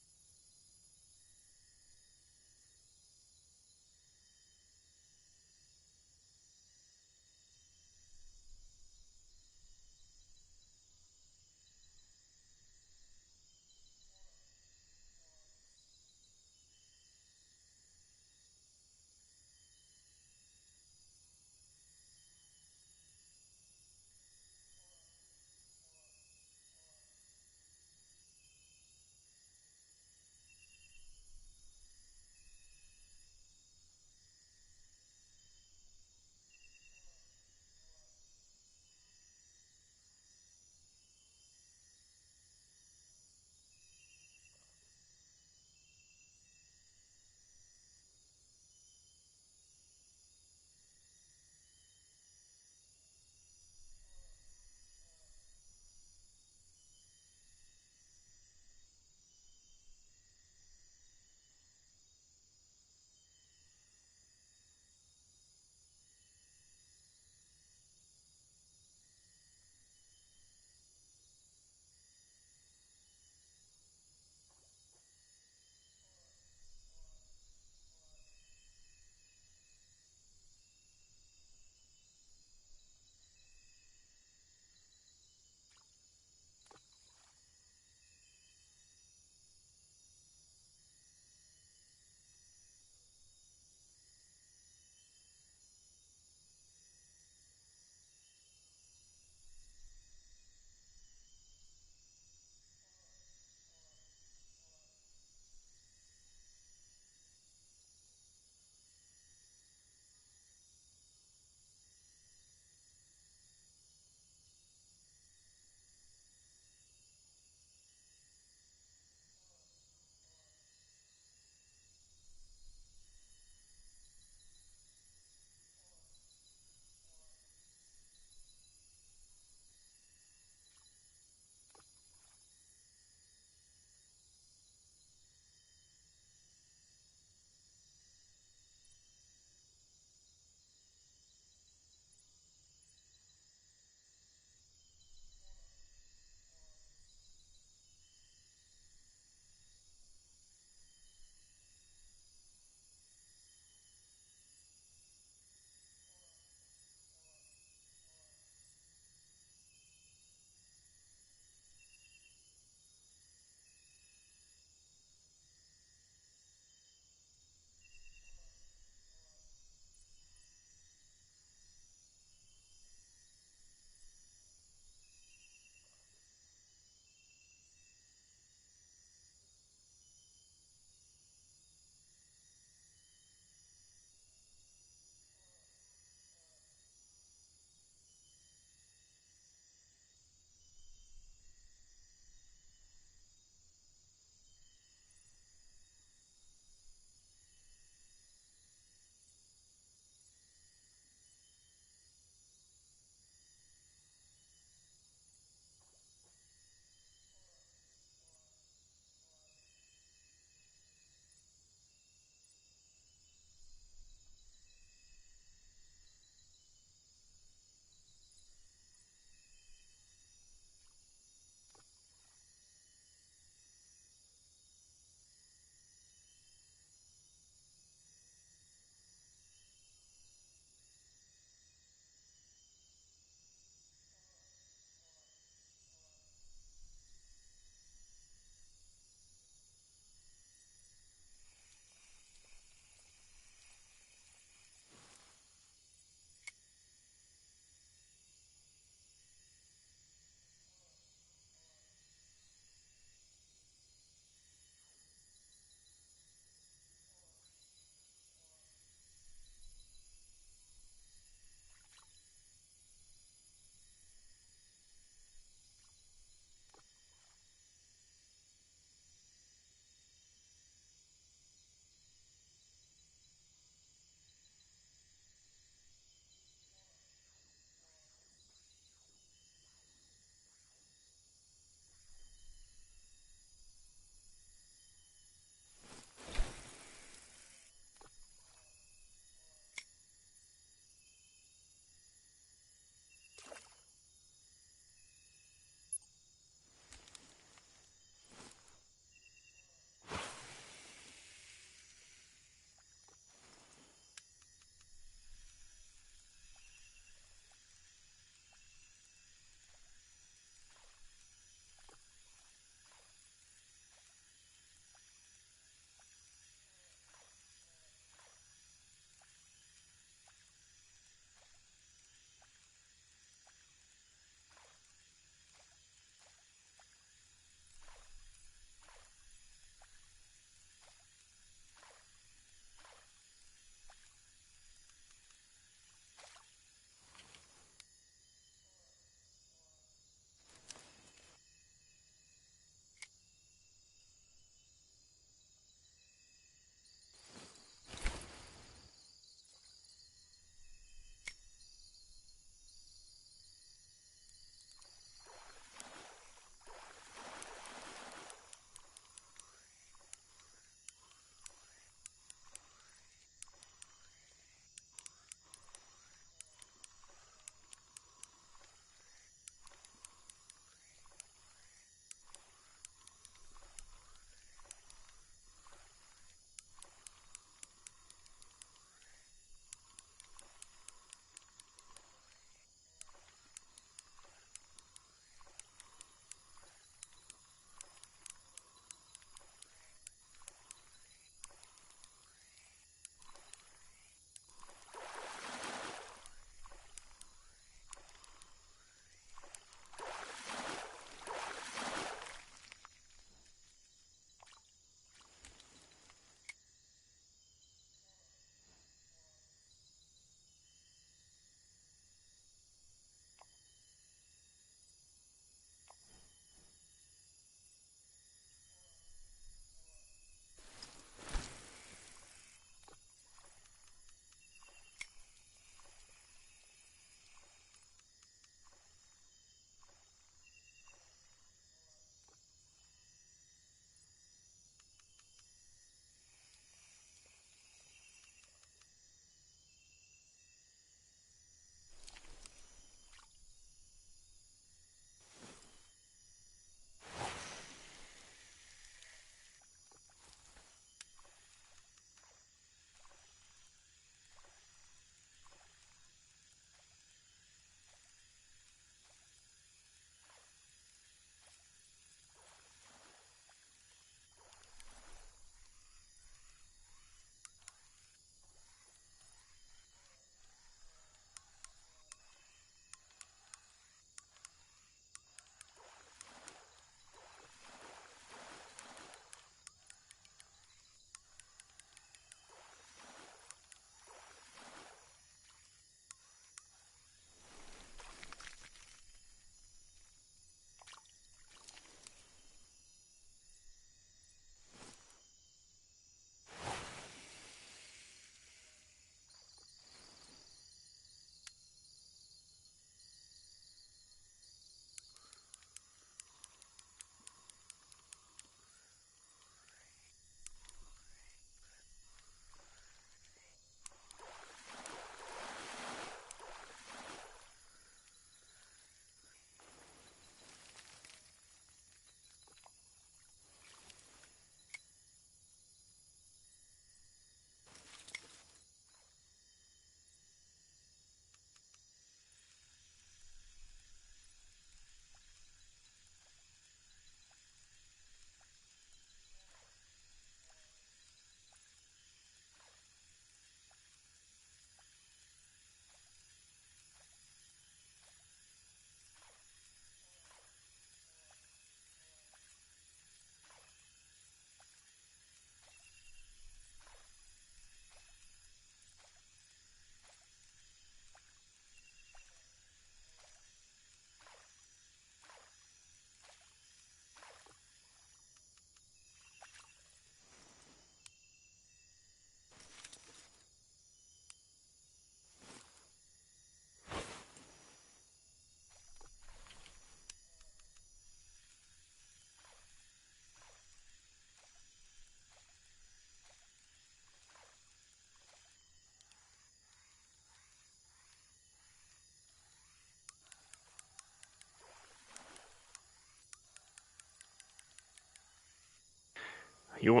You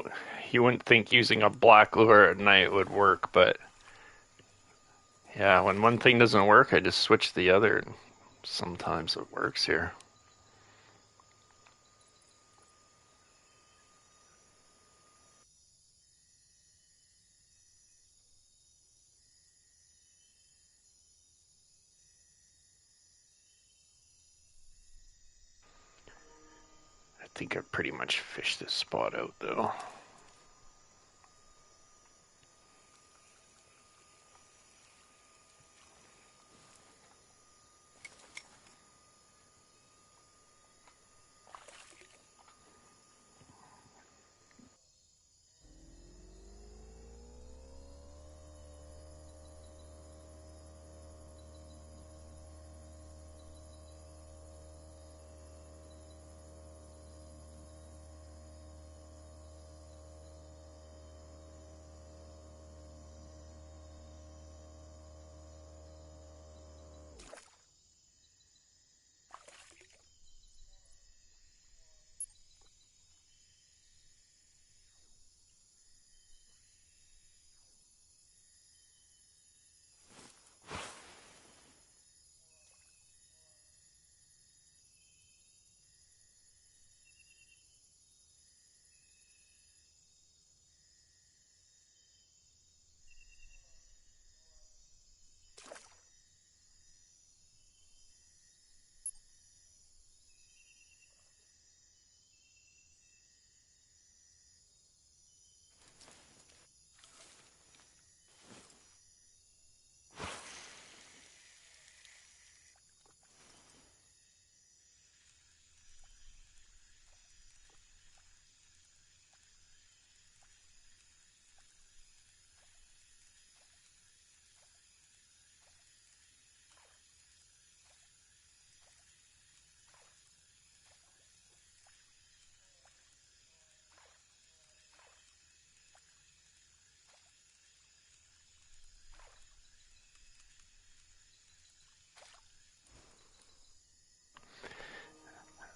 you wouldn't think using a black lure at night would work, but yeah, when one thing doesn't work, I just switch to the other, and sometimes it works here. I think I've pretty much fished this spot out though.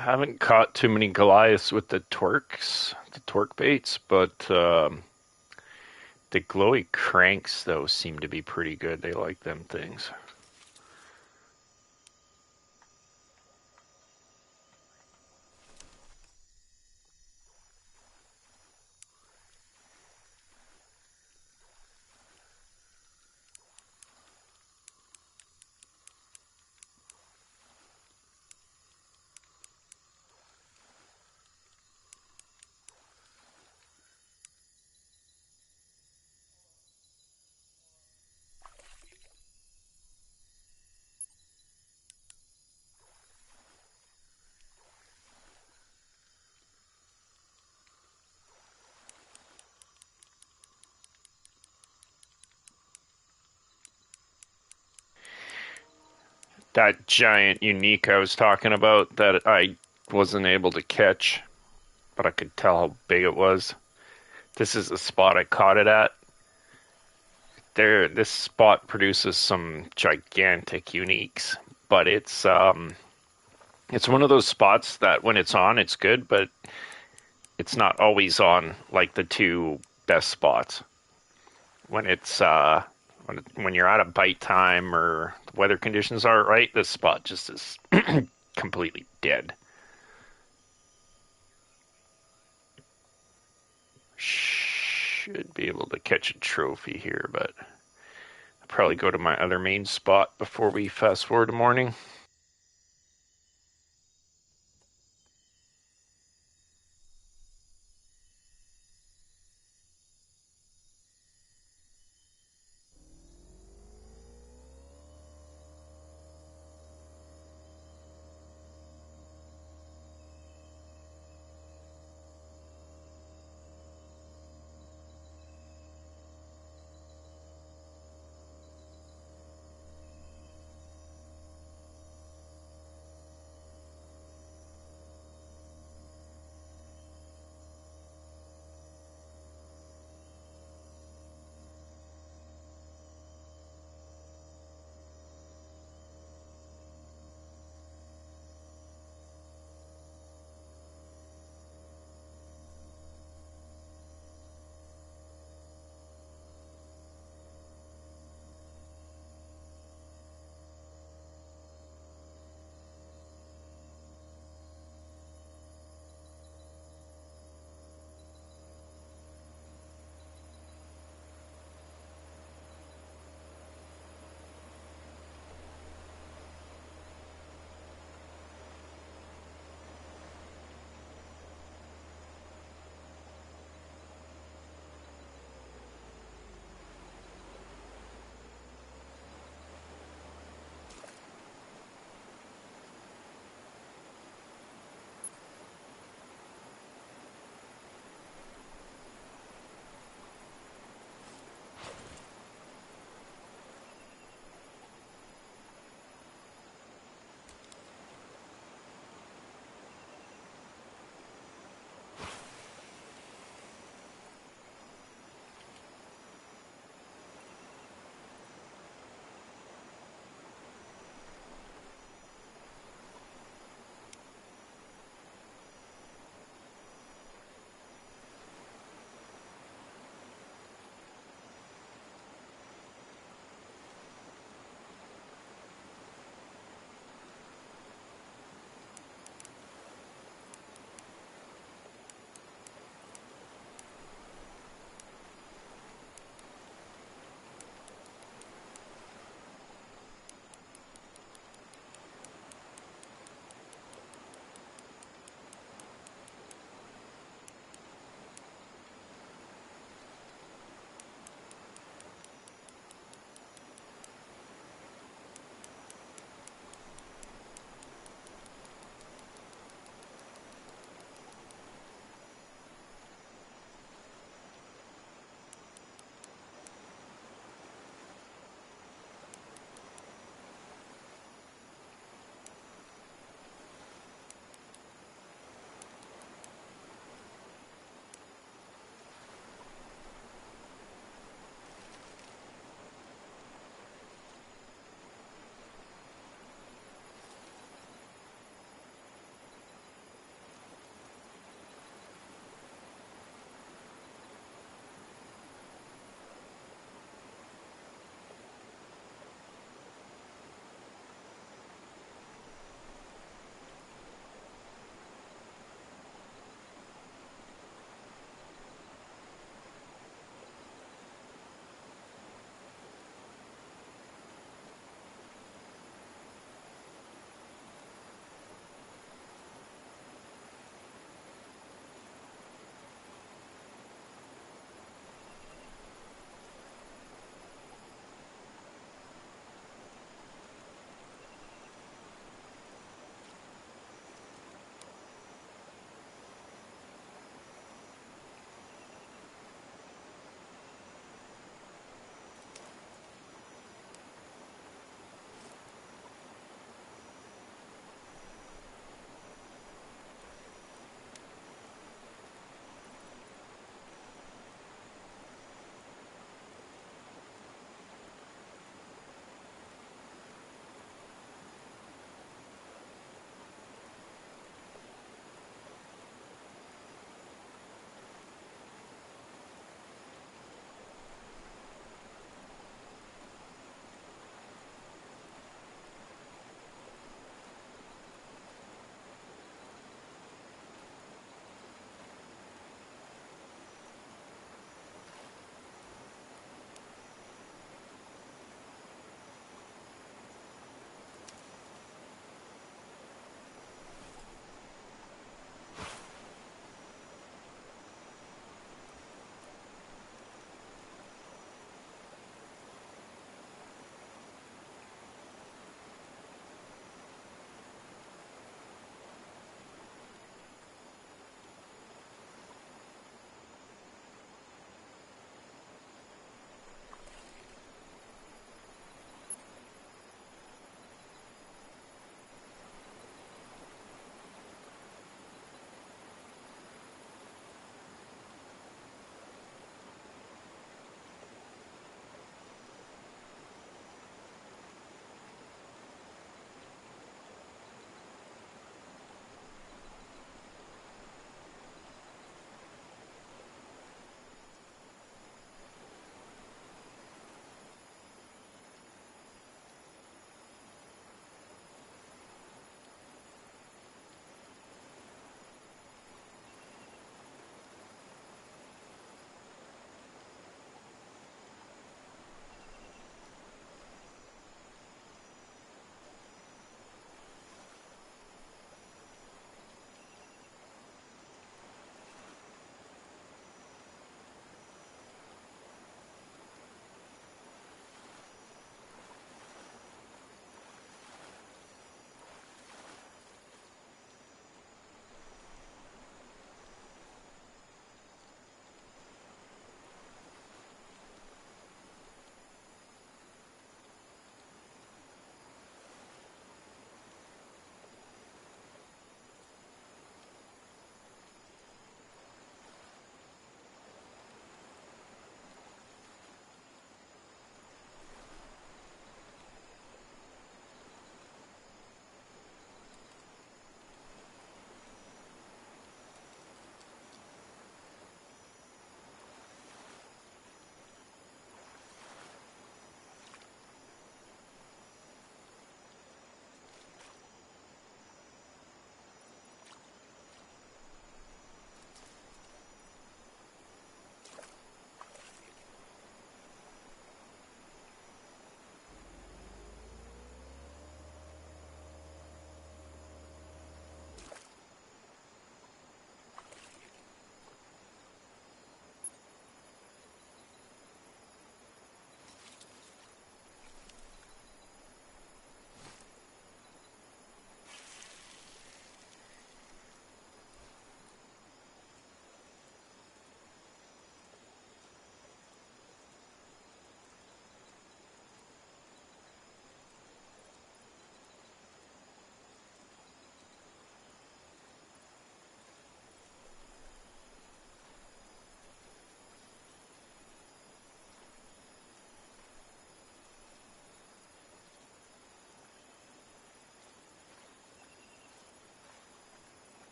I haven't caught too many Goliaths with the torque baits, but the glowy cranks though seem to be pretty good. They like them things. That giant unique I was talking about that I wasn't able to catch, but I could tell how big it was. This is the spot I caught it at. This spot produces some gigantic uniques, but it's one of those spots that when it's on, it's good, but it's not always on like the two best spots. When it's when you're out of bite time or the weather conditions aren't right, this spot just is completely dead. Should be able to catch a trophy here, but I'll probably go to my other main spot before we fast forward to morning.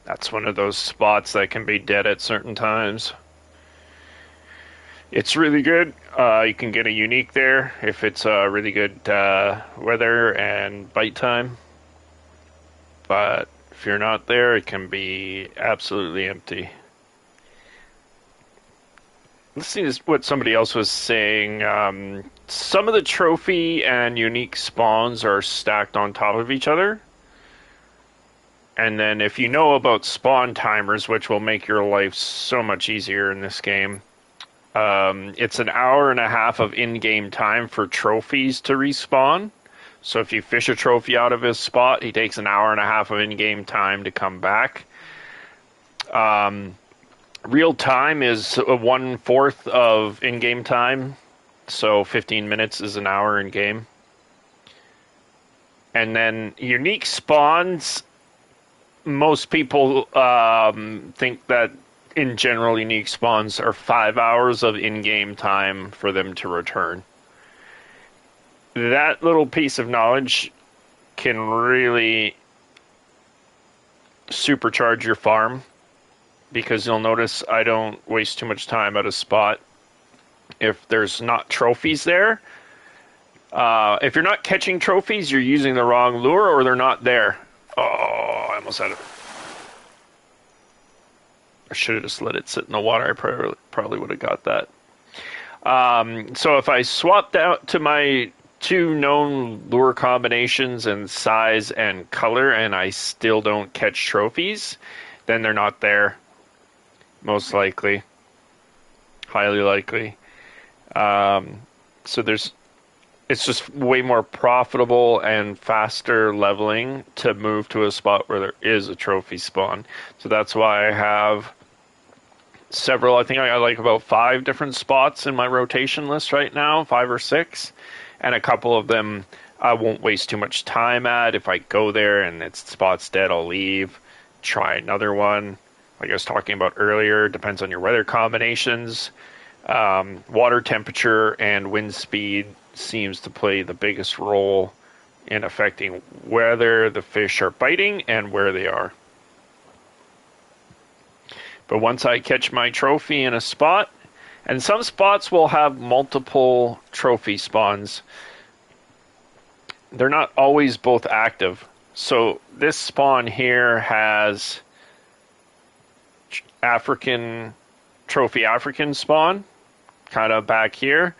That's one of those spots that can be dead at certain times. It's really good. You can get a unique there if it's really good weather and bite time. But if you're not there, it can be absolutely empty. Let's see what somebody else was saying. Some of the trophy and unique spawns are stacked on top of each other. And then if you know about spawn timers, which will make your life so much easier in this game, it's an hour and a half of in-game time for trophies to respawn. So if you fish a trophy out of his spot, he takes an hour and a half of in-game time to come back. Real time is 1/4 of in-game time, so 15 minutes is an hour in game. And then unique spawns, most people think that in general unique spawns are 5 hours of in-game time for them to return. That little piece of knowledge can really supercharge your farm, because you'll notice I don't waste too much time at a spot if there's not trophies there. If you're not catching trophies, you're using the wrong lure or they're not there. Oh, I almost had it. I should have just let it sit in the water. I probably would have got that. So if I swapped out to my two known lure combinations and size and color and I still don't catch trophies, then they're not there. Most likely. Highly likely. So it's just way more profitable and faster leveling to move to a spot where there is a trophy spawn. So that's why I have several, I think I got like about 5 different spots in my rotation list right now, 5 or 6. And a couple of them I won't waste too much time at. If I go there and its spot's dead, I'll leave, try another one. Like I was talking about earlier, depends on your weather combinations. Water temperature and wind speed seems to play the biggest role in affecting whether the fish are biting and where they are. But once I catch my trophy in a spot, and some spots will have multiple trophy spawns, they're not always both active. So this spawn here has trophy African spawn, kind of back here,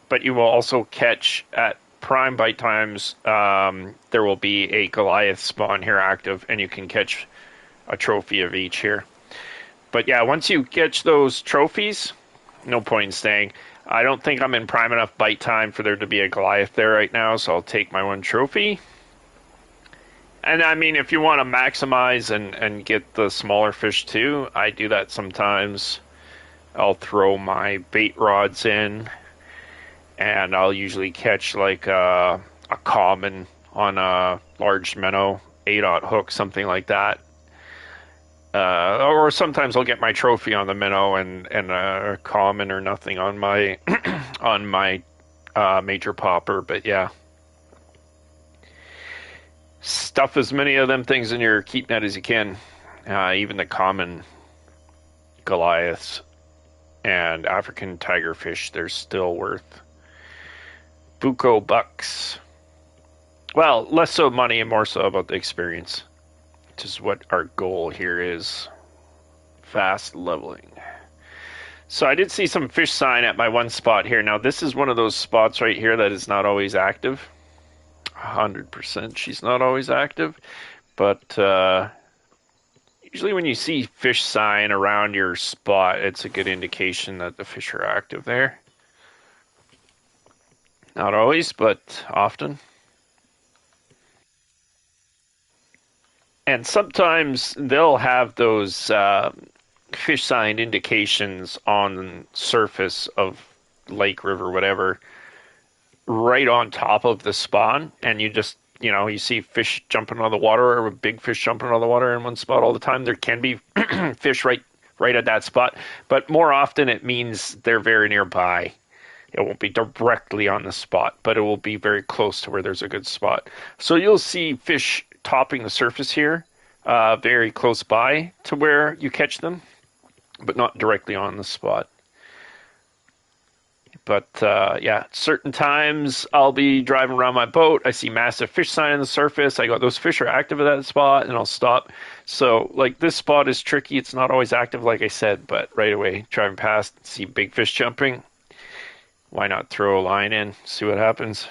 but you will also catch at prime bite times, there will be a Goliath spawn here active, and you can catch a trophy of each here. But yeah, once you catch those trophies, no point in staying. I don't think I'm in prime enough bite time for there to be a Goliath there right now, so I'll take my one trophy. And I mean, if you want to maximize and get the smaller fish too, I do that sometimes. I'll throw my bait rods in, and I'll usually catch like a common on a large minnow, 8/0 hook, something like that. Or sometimes I'll get my trophy on the minnow and a common or nothing on my on my major popper. But yeah. Stuff as many of them things in your keep net as you can. Even the common Goliaths and African tigerfish, they're still worth. Buko bucks. Well, less so money and more so about the experience, which is what our goal here is. Fast leveling. So I did see some fish sign at my one spot here. Now this is one of those spots right here that is not always active. 100% she's not always active, but usually when you see fish sign around your spot, it's a good indication that the fish are active there. Not always, but often. And sometimes they'll have those fish sign indications on the surface of lake, river, whatever, right on top of the spawn, and you just, you see fish jumping on the water, or big fish jumping on the water in one spot all the time. There can be fish right at that spot, but more often it means they're very nearby. It won't be directly on the spot, but it will be very close to where there's a good spot. So you'll see fish topping the surface here very close by to where you catch them, but not directly on the spot. But yeah, certain times I'll be driving around my boat. I see massive fish sign on the surface. I go, those fish are active at that spot, and I'll stop. So, like, this spot is tricky. It's not always active, like I said, but right away, driving past, see big fish jumping. Why not throw a line in, see what happens?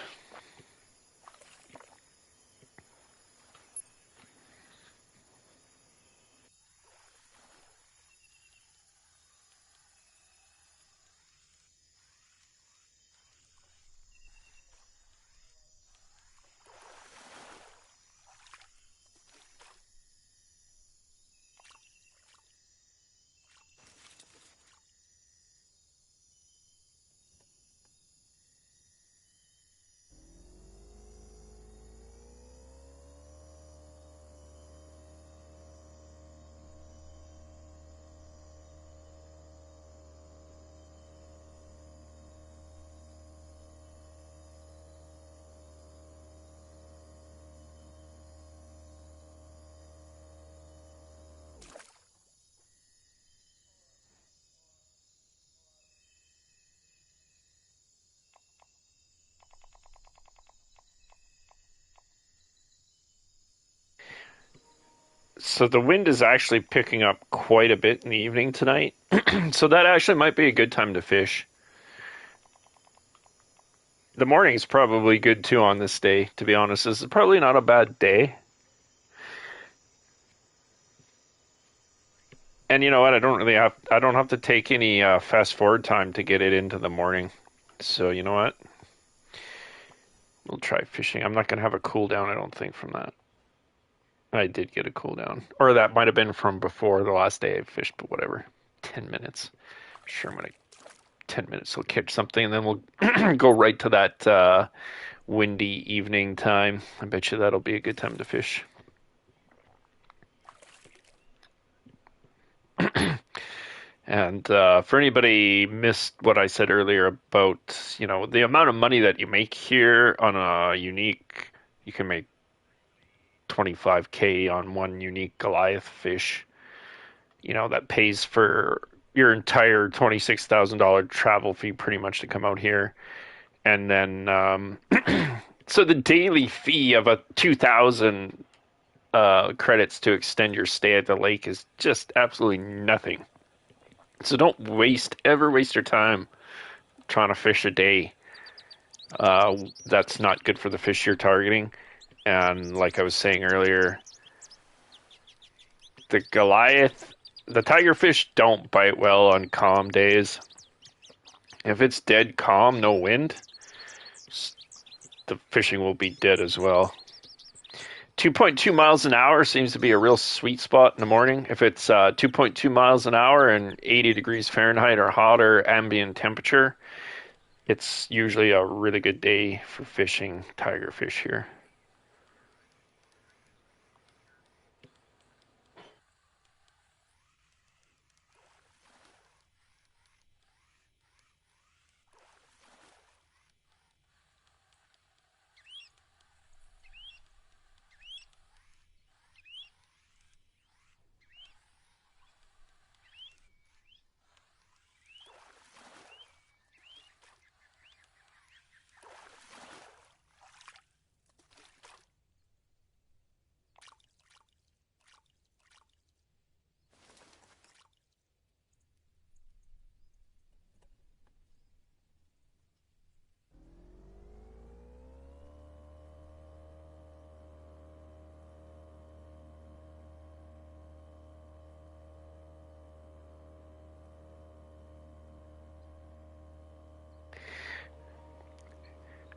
So the wind is actually picking up quite a bit in the evening tonight. So that actually might be a good time to fish. The morning is probably good too on this day, to be honest. This is probably not a bad day. And you know what? I don't have to take any fast forward time to get it into the morning. So you know what? We'll try fishing. I'm not going to have a cool down, I don't think, from that. I did get a cool down. Or that might have been from before the last day I fished, but whatever. 10 minutes. Sure, I'm going to 10 minutes we'll catch something and then we'll go right to that windy evening time. I bet you that'll be a good time to fish. And for anybody missed what I said earlier about, you know, the amount of money that you make here on a unique, you can make 25K on one unique Goliath fish. You know, that pays for your entire $26,000 travel fee pretty much to come out here. And then, so the daily fee of a 2,000 credits to extend your stay at the lake is just absolutely nothing. So don't ever waste your time trying to fish a day. That's not good for the fish you're targeting. And like I was saying earlier, the Goliath, the tigerfish don't bite well on calm days. If it's dead calm, no wind, the fishing will be dead as well. 2.2 miles an hour seems to be a real sweet spot in the morning. If it's 2.2 miles an hour and 80 degrees Fahrenheit or hotter ambient temperature, it's usually a really good day for fishing tigerfish here.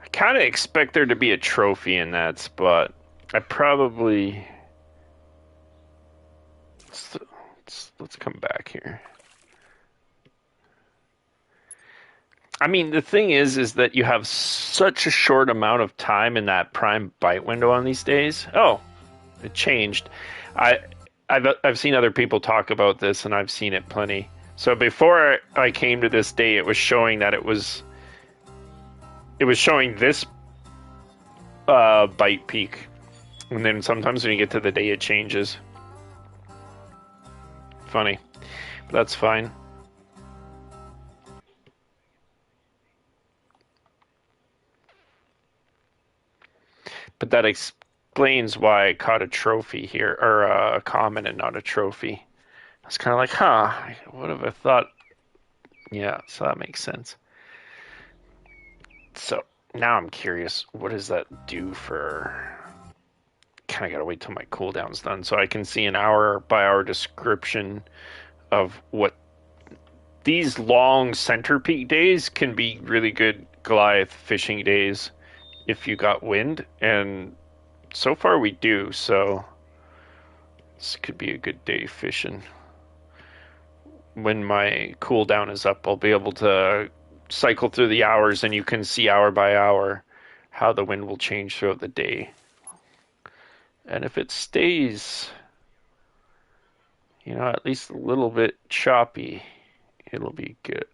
I kind of expect there to be a trophy in that spot. I probably let's come back here. I mean, the thing is that you have such a short amount of time in that prime bite window on these days. Oh, it changed. I I've seen other people talk about this, and I've seen it plenty. So before I came to this day, it was showing that it was showing this bite peak, and then sometimes when you get to the day, it changes. Funny. But that's fine. But that explains why I caught a trophy here, or a common and not a trophy. I was kind of like, huh, what have I thought? Yeah, so that makes sense. So now I'm curious, what does that do for? Kind of gotta wait till my cooldown's done so I can see an hour by hour description of what these long center peak days can be really good Goliath fishing days if you got wind, and so far we do, so this could be a good day fishing. When my cooldown is up, I'll be able to cycle through the hours and you can see hour by hour how the wind will change throughout the day. And if it stays, at least a little bit choppy, it'll be good.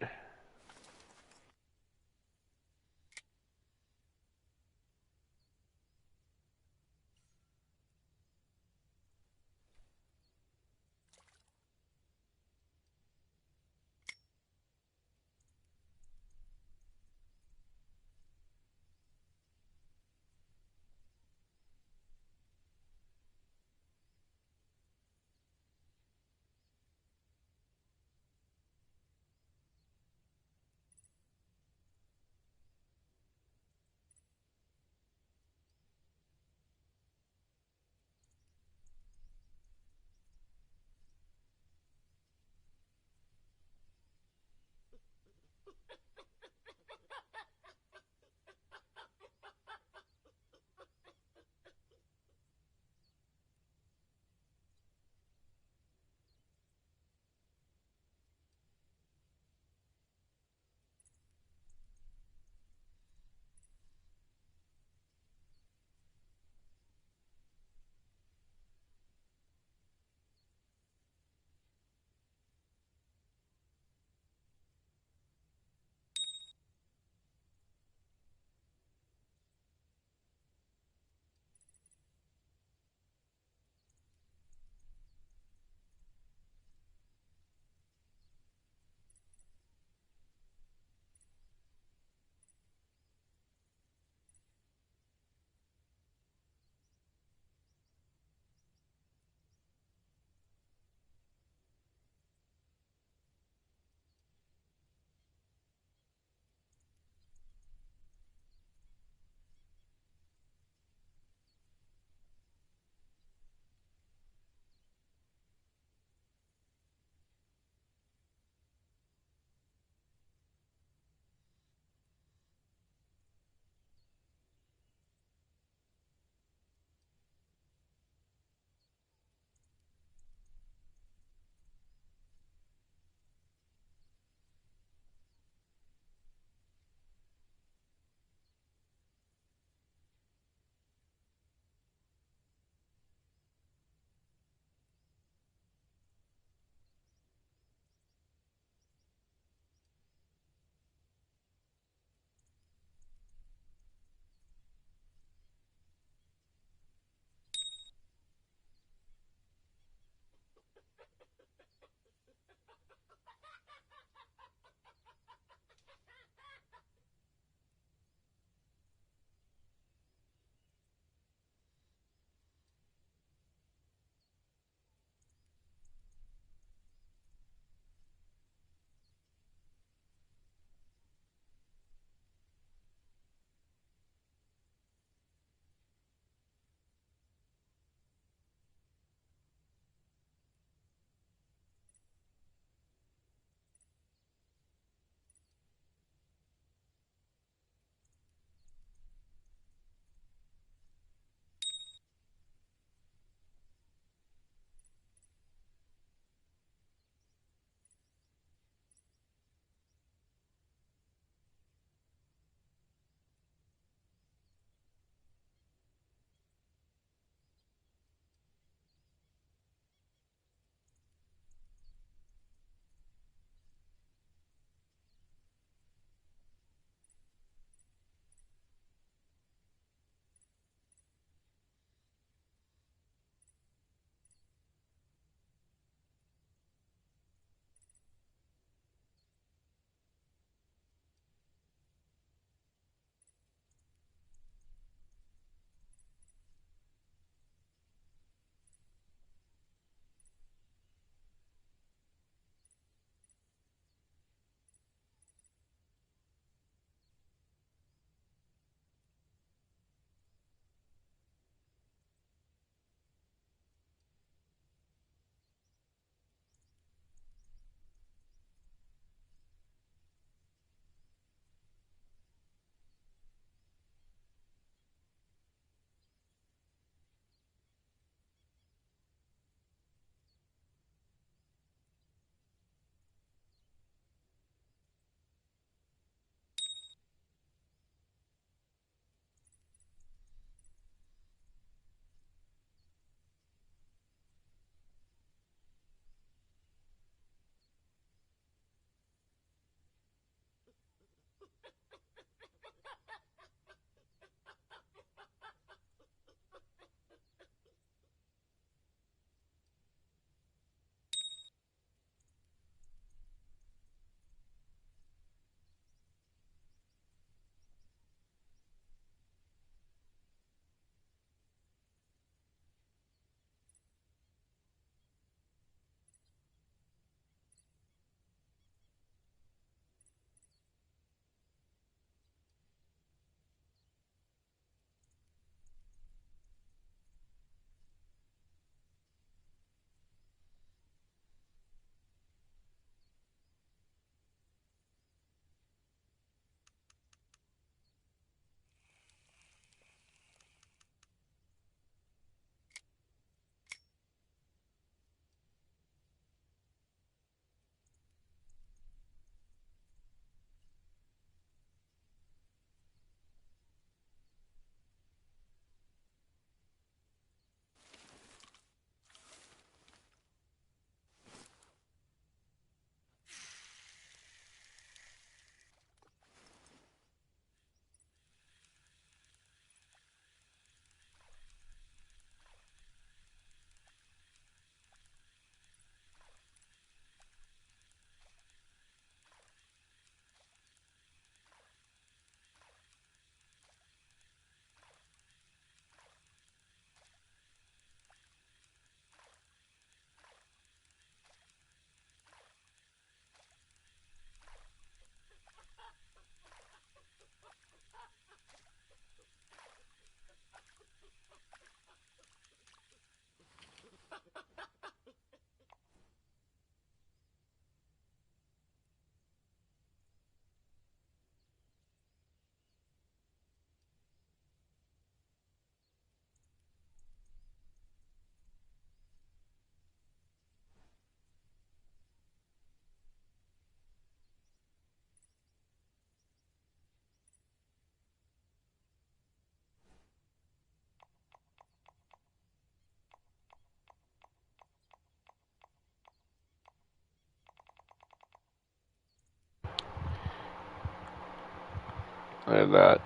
And that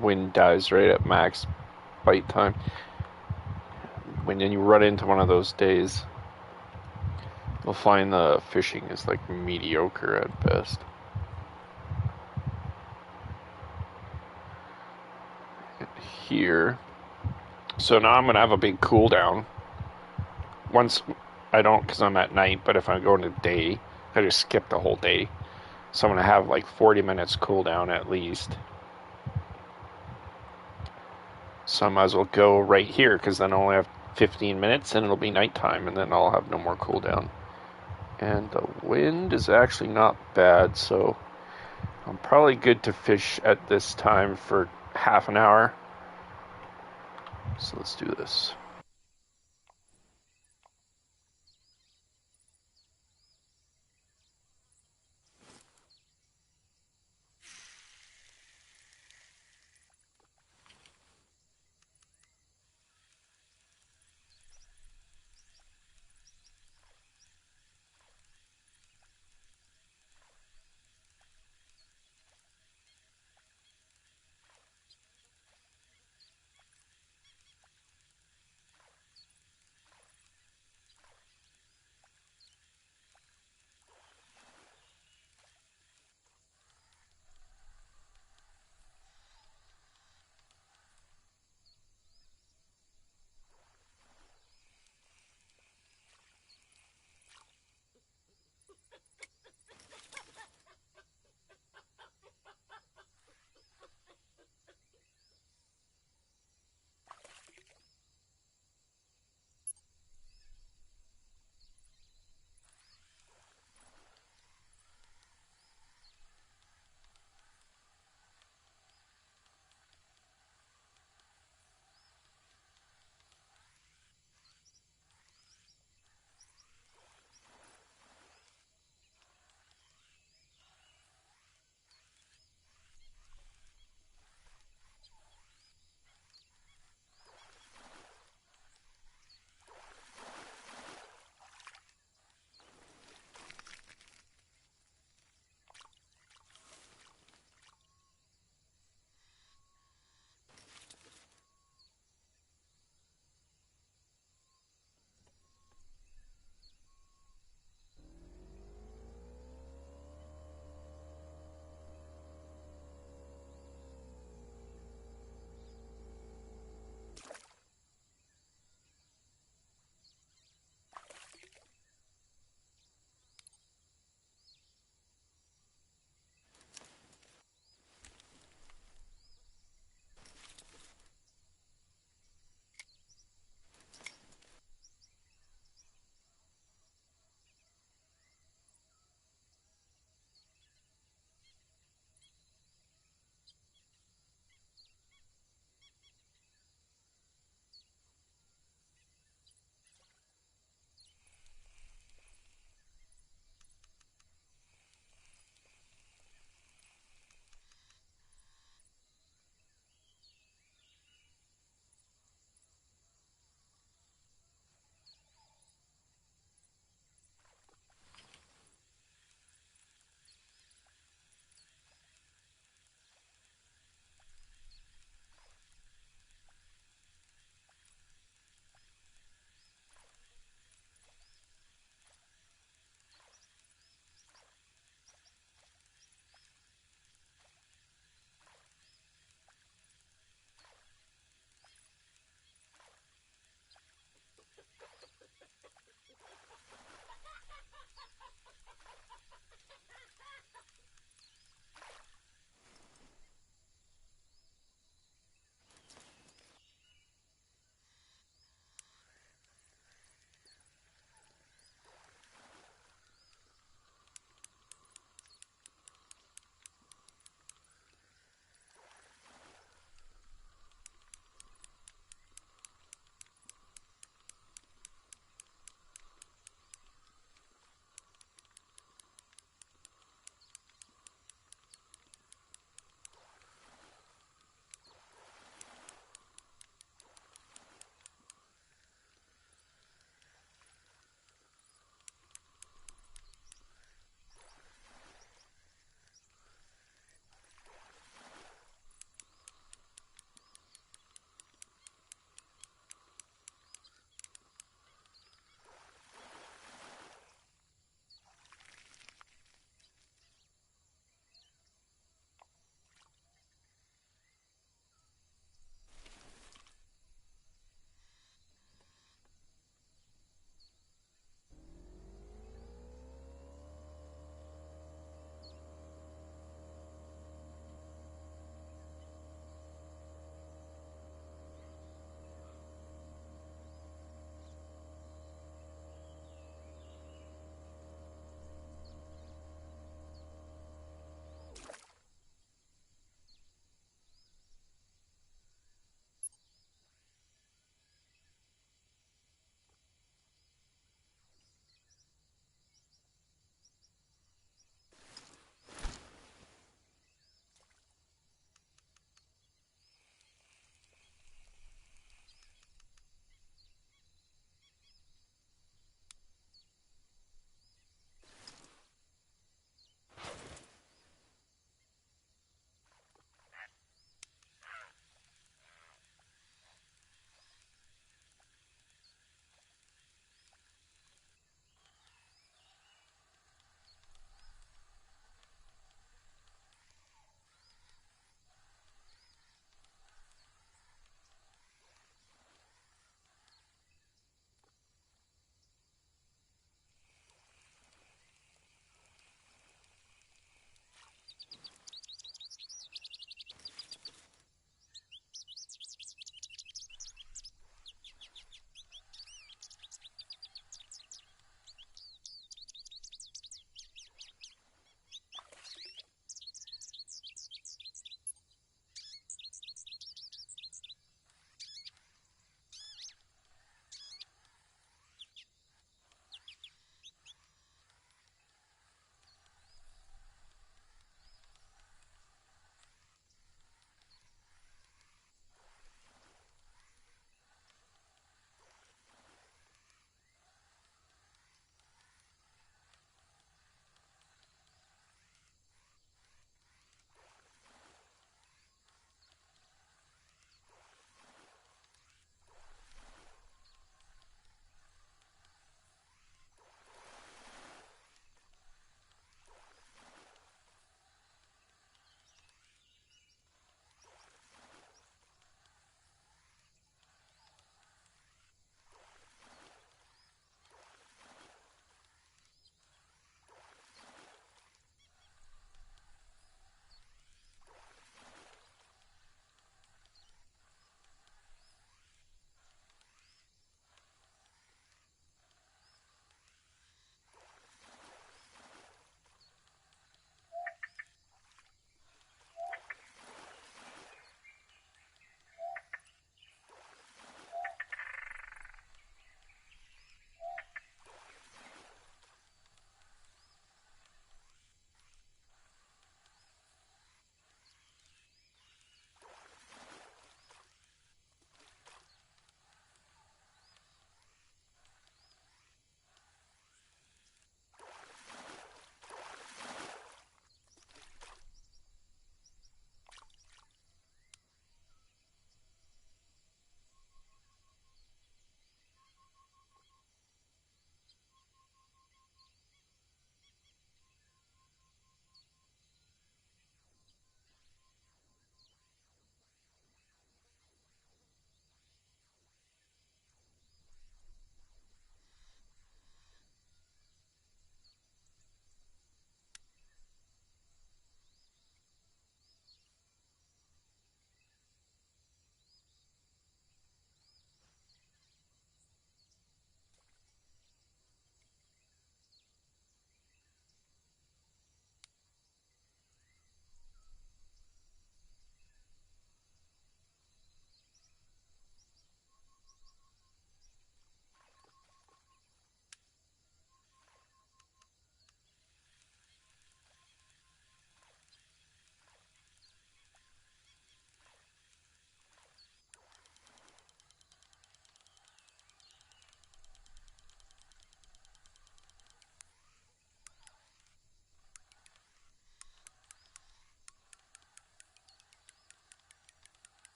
wind dies right at max bite time. When you run into one of those days, you'll find the fishing is like mediocre at best. Here. So now I'm going to have a big cool down. Once I don't because I'm at night, but if I'm going to day, I just skip the whole day. So I'm going to have like 40 minutes cool down at least. So I might as well go right here because then I'll only have 15 minutes and it'll be nighttime and then I'll have no more cooldown. And the wind is actually not bad, so I'm probably good to fish at this time for half an hour. So let's do this.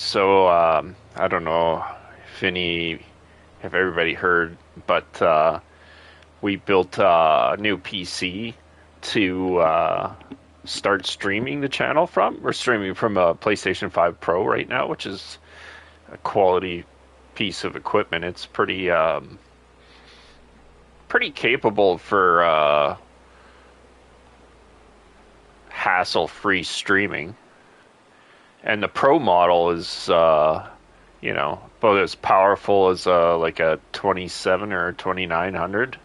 So I don't know if everybody heard, but we built a new PC to start streaming the channel from. We're streaming from a PlayStation 5 Pro right now, which is a quality piece of equipment. It's pretty capable for hassle-free streaming. And the Pro model is, about as powerful as like a 27 or a 2900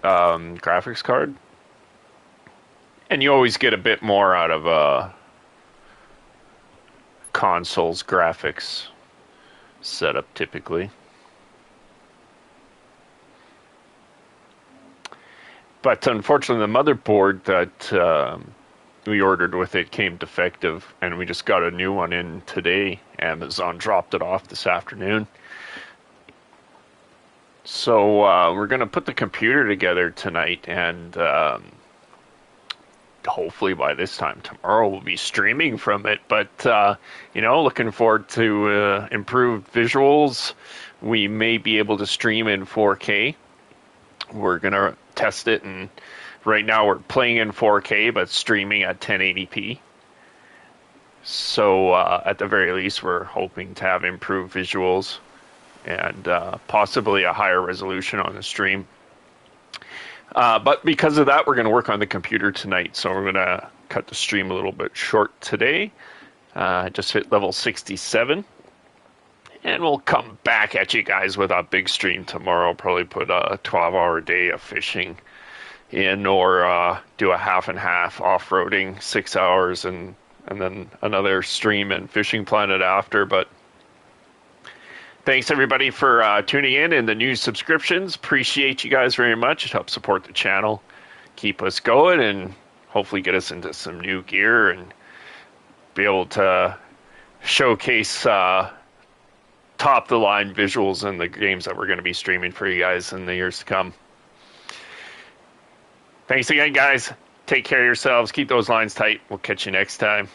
graphics card. And you always get a bit more out of a console's graphics setup typically. But unfortunately, the motherboard that we ordered with it came defective, and we just got a new one in today. Amazon dropped it off this afternoon. So we're going to put the computer together tonight, and hopefully by this time tomorrow we'll be streaming from it. But, looking forward to improved visuals. We may be able to stream in 4K. We're going to test it, and right now we're playing in 4K but streaming at 1080p. So at the very least we're hoping to have improved visuals and possibly a higher resolution on the stream. But because of that, we're going to work on the computer tonight. So we're going to cut the stream a little bit short today. Just hit level 67. And we'll come back at you guys with a big stream tomorrow. Probably put a 12-hour day of fishing in, or do a half and half off-roading, 6 hours, and then another stream and fishing planet after. But thanks everybody for tuning in and the new subscriptions. Appreciate you guys very much. It helps support the channel, keep us going, and hopefully get us into some new gear and be able to showcase top the line visuals in the games that we're going to be streaming for you guys in the years to come. Thanks again, guys. Take care of yourselves. Keep those lines tight. We'll catch you next time.